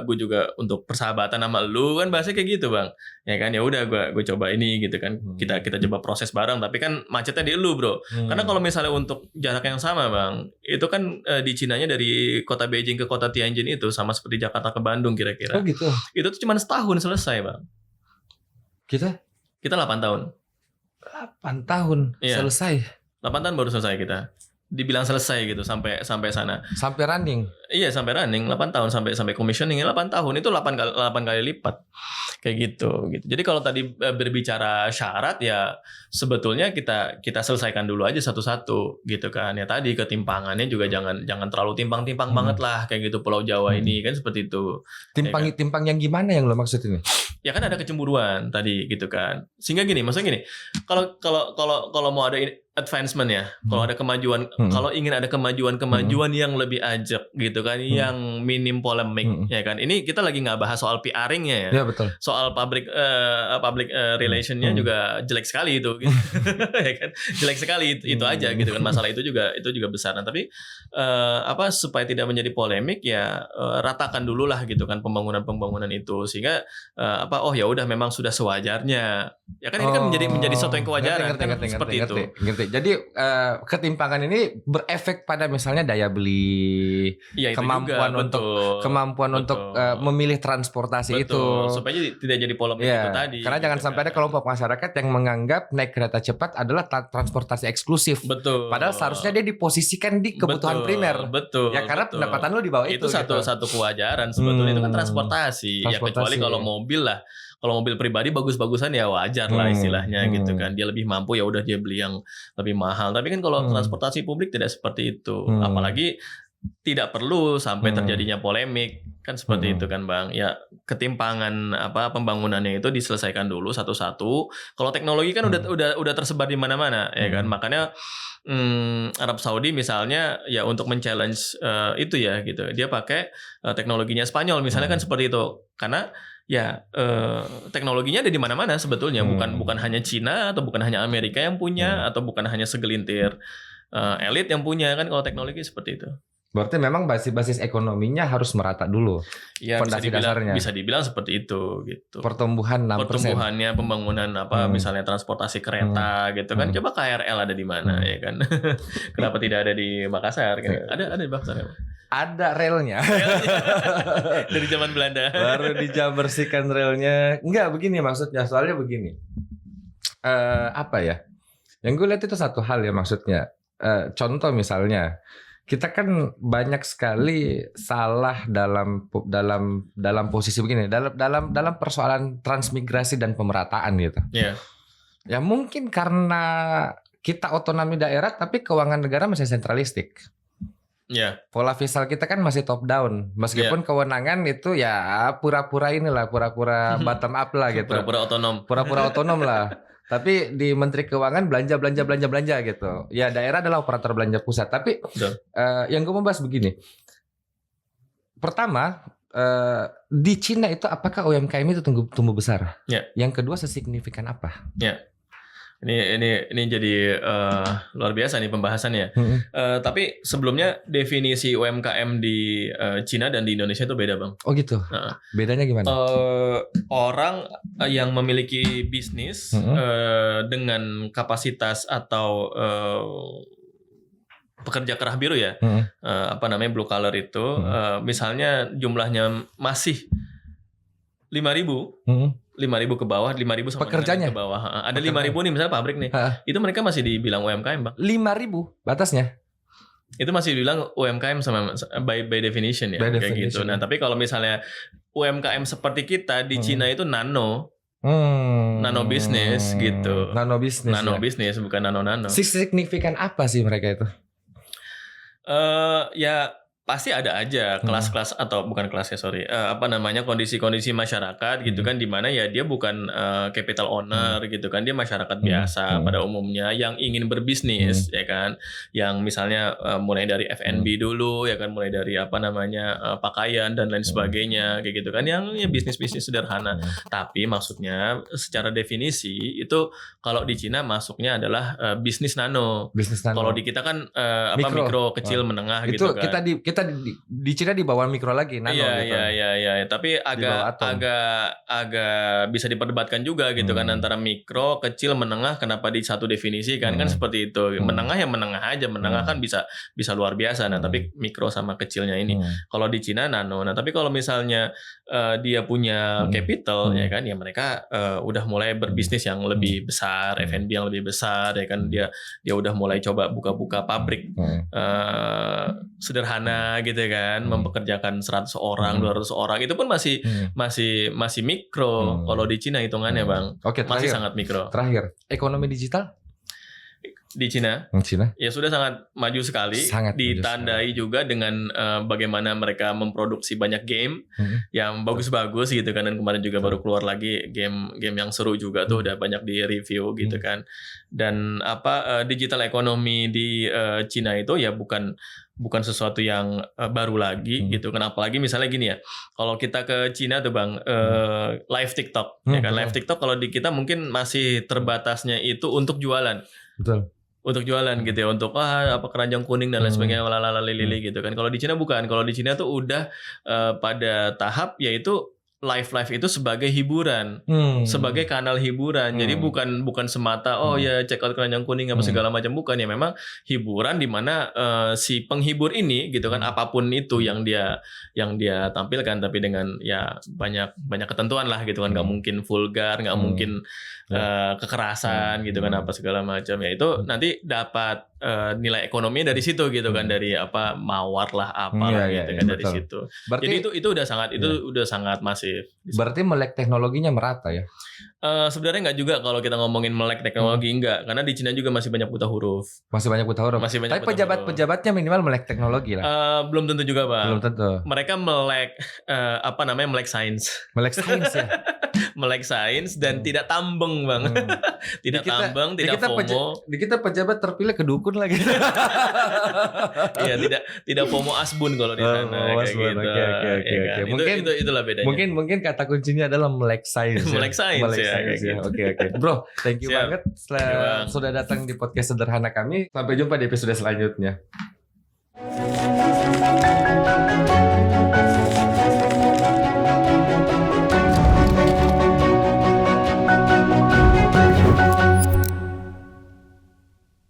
gue juga untuk persahabatan sama lu kan bahasanya kayak gitu Bang. Ya kan, ya udah gue coba ini gitu kan. Kita coba proses bareng, tapi kan macetnya di lu bro. Karena kalau misalnya untuk jarak yang sama Bang, itu kan di Cinanya dari kota Beijing ke kota Tianjin itu sama seperti Jakarta ke Bandung kira-kira.
Oh gitu.
Itu tuh cuma setahun selesai Bang. Kita 8 tahun.
8 tahun selesai.
8 tahun baru selesai kita. Dibilang selesai gitu sampai sana.
Sampai running.
Iya, sampai running 8 tahun sampai commissioning 8 tahun itu 8 kali lipat. Kayak gitu. Jadi kalau tadi berbicara syarat ya sebetulnya kita selesaikan dulu aja satu-satu gitu kan. Ya tadi ketimpangannya juga jangan terlalu timpang-timpang banget lah kayak gitu Pulau Jawa ini kan seperti itu.
Timpang yang gimana yang lo maksud ini?
Ya kan ada kecemburuan tadi gitu kan. Sehingga gini, maksudnya gini, kalau mau ada advancement ya, kalau ada kemajuan, kalau ingin ada kemajuan yang lebih ajak gitu kan, yang minim polemik ya kan. Ini kita lagi nggak bahas soal PR-nya ya.
Ya betul.
Soal public relation-nya juga jelek sekali itu gitu. Ya kan? Jelek sekali itu aja gitu kan. Masalah itu juga besar. Nah, tapi supaya tidak menjadi polemik ya ratakan dulu lah gitu kan pembangunan itu sehingga oh ya udah memang sudah sewajarnya. Ya kan ini kan menjadi suatu yang kewajaran seperti itu.
Ngerti. Jadi ketimpangan ini berefek pada misalnya daya beli,
ya,
kemampuan untuk memilih transportasi itu
supaya tidak jadi polemik itu tadi.
Karena jangan sampai ada kelompok masyarakat yang menganggap naik kereta cepat adalah transportasi eksklusif.
Betul.
Padahal seharusnya dia diposisikan di kebutuhan primer.
Betul.
Ya karena pendapatan lu di bawah itu.
Itu satu kewajaran sebetulnya itu kan transportasi. Ya kecuali kalau mobil lah. Kalau mobil pribadi bagus-bagusan ya wajar lah istilahnya gitu kan. Dia lebih mampu ya udah dia beli yang lebih mahal. Tapi kan kalau transportasi publik tidak seperti itu. Apalagi tidak perlu sampai terjadinya polemik kan seperti itu kan Bang. Ya ketimpangan pembangunannya itu diselesaikan dulu satu-satu. Kalau teknologi kan udah tersebar di mana-mana ya kan. Makanya Arab Saudi misalnya ya untuk men-challenge itu ya gitu. Dia pakai teknologinya Spanyol misalnya kan seperti itu. Karena ya teknologinya ada di mana-mana sebetulnya, bukan hanya Cina atau bukan hanya Amerika yang punya atau bukan hanya segelintir elit yang punya kan kalau teknologi seperti itu.
Berarti memang basis ekonominya harus merata dulu.
Ya, bisa dibilang seperti itu gitu.
Pertumbuhan 6%.
Pertumbuhannya pembangunan misalnya transportasi kereta gitu kan. Coba KRL ada di mana ya kan. Kenapa tidak ada di Makassar kan? Ada di Makassar ya?
Ada relnya.
Dari zaman Belanda.
Baru bersihkan relnya. Enggak begini maksudnya. Soalnya begini. Apa ya? Yang gue lihat itu satu hal ya maksudnya. Contoh misalnya. Kita kan banyak sekali salah dalam posisi begini. Dalam persoalan transmigrasi dan pemerataan gitu.
Iya.
Ya mungkin karena kita otonomi daerah tapi keuangan negara masih sentralistik.
Ya.
Pola fiskal kita kan masih top down, meskipun kewenangan itu ya pura-pura bottom up lah gitu. Pura-pura otonom lah. Tapi di Menteri Keuangan belanja gitu. Ya daerah adalah operator belanja pusat. Tapi yang gue mau bahas begini. Pertama, di Cina itu apakah UMKM itu tumbuh besar?
Ya.
Yang kedua sesignifikan apa?
Ya. Ini jadi luar biasa nih pembahasannya. Tapi sebelumnya definisi UMKM di Cina dan di Indonesia itu beda, Bang.
Oh gitu. Bedanya gimana?
Orang yang memiliki bisnis dengan kapasitas atau pekerja kerah biru ya, blue collar itu, misalnya jumlahnya masih 5.000 ke bawah, 5.000 sama
pekerjanya
ke bawah. Ada 5.000 nih misalnya pabrik nih. Itu mereka masih dibilang UMKM, Bang.
5.000 batasnya.
Itu masih dibilang UMKM sama by definition ya, kayak gitu. Nah, tapi kalau misalnya UMKM seperti kita di Cina itu nano bisnis gitu.
Nano bisnis
bukan nano.
Signifikan apa sih mereka itu?
Ya pasti ada aja kelas-kelas atau bukan kelas ya kondisi-kondisi masyarakat gitu kan, di mana ya dia bukan capital owner gitu kan, dia masyarakat biasa pada umumnya yang ingin berbisnis ya kan, yang misalnya mulai dari F&B dulu ya kan, mulai dari pakaian dan lain sebagainya kayak gitu kan, yang ya bisnis-bisnis sederhana. Tapi maksudnya secara definisi itu kalau di Cina masuknya adalah bisnis nano. Kalau di kita kan mikro, kecil, menengah
itu
gitu kan.
Kita di Cina di bawah mikro lagi, nano gitu.
Iya. Tapi agak bisa diperdebatkan juga gitu kan, antara mikro, kecil, menengah. Kenapa di satu definisi kan seperti itu. Menengah ya menengah aja, menengah kan bisa luar biasa. Nah, tapi mikro sama kecilnya ini. Kalau di Cina nano. Nah, tapi kalau misalnya dia punya capital ya kan, ya mereka udah mulai berbisnis yang lebih besar, F&B yang lebih besar ya kan, dia udah mulai coba buka-buka pabrik sederhana gitu kan, mempekerjakan 100 orang, 200 orang, itu pun masih mikro kalau di Cina hitungannya, Bang.
Oke,
masih sangat mikro.
Terakhir, ekonomi digital
di Cina ya sudah sangat maju sekali, ditandai juga dengan bagaimana mereka memproduksi banyak game yang bagus-bagus gitu kan, dan kemarin juga baru keluar lagi game yang seru juga tuh, udah banyak di review gitu kan. Dan digital ekonomi di Cina itu ya bukan sesuatu yang baru lagi gitu kan. Apalagi misalnya gini ya, kalau kita ke Cina tuh, Bang, live TikTok ya kan, live TikTok kalau di kita mungkin masih terbatasnya itu untuk jualan.
Betul.
Untuk jualan gitu ya, untuk keranjang kuning dan lain sebagainya, lili gitu kan. Kalau di Cina bukan. Kalau di Cina tuh udah pada tahap yaitu live itu sebagai hiburan, sebagai kanal hiburan. Jadi bukan semata ya check out keranjang kuning apa segala macam, bukan ya. Memang hiburan di mana si penghibur ini gitu kan, apapun itu yang dia tampilkan, tapi dengan ya banyak ketentuan lah gitu kan. Nggak mungkin vulgar, nggak mungkin kekerasan gitu kan, apa segala macam ya. Itu nanti dapat nilai ekonomi dari situ gitu kan, dari mawar lah gitu kan, dari situ. Berarti, jadi itu udah sangat masif.
Berarti melek teknologinya merata ya?
Sebenarnya nggak juga kalau kita ngomongin melek teknologi, enggak, karena di Cina juga masih banyak buta huruf. Tapi pejabatnya minimal melek teknologi lah. Belum tentu juga, Bang.
Belum tentu.
Mereka melek melek sains.
Melek sains ya.
Melek sains dan tidak tambeng, Bang. Tidak tambeng, tidak FOMO.
Di kita pejabat terpilih ke dukun lagi.
Iya, tidak FOMO asbun kalau di sana kayak gitu.
Oke. Mungkin
itulah bedanya.
Mungkin kata kuncinya adalah melek sains.
Melek sains ya.
Gitu. Oke. Bro, thank you banget sudah datang di podcast sederhana kami. Sampai jumpa di episode selanjutnya.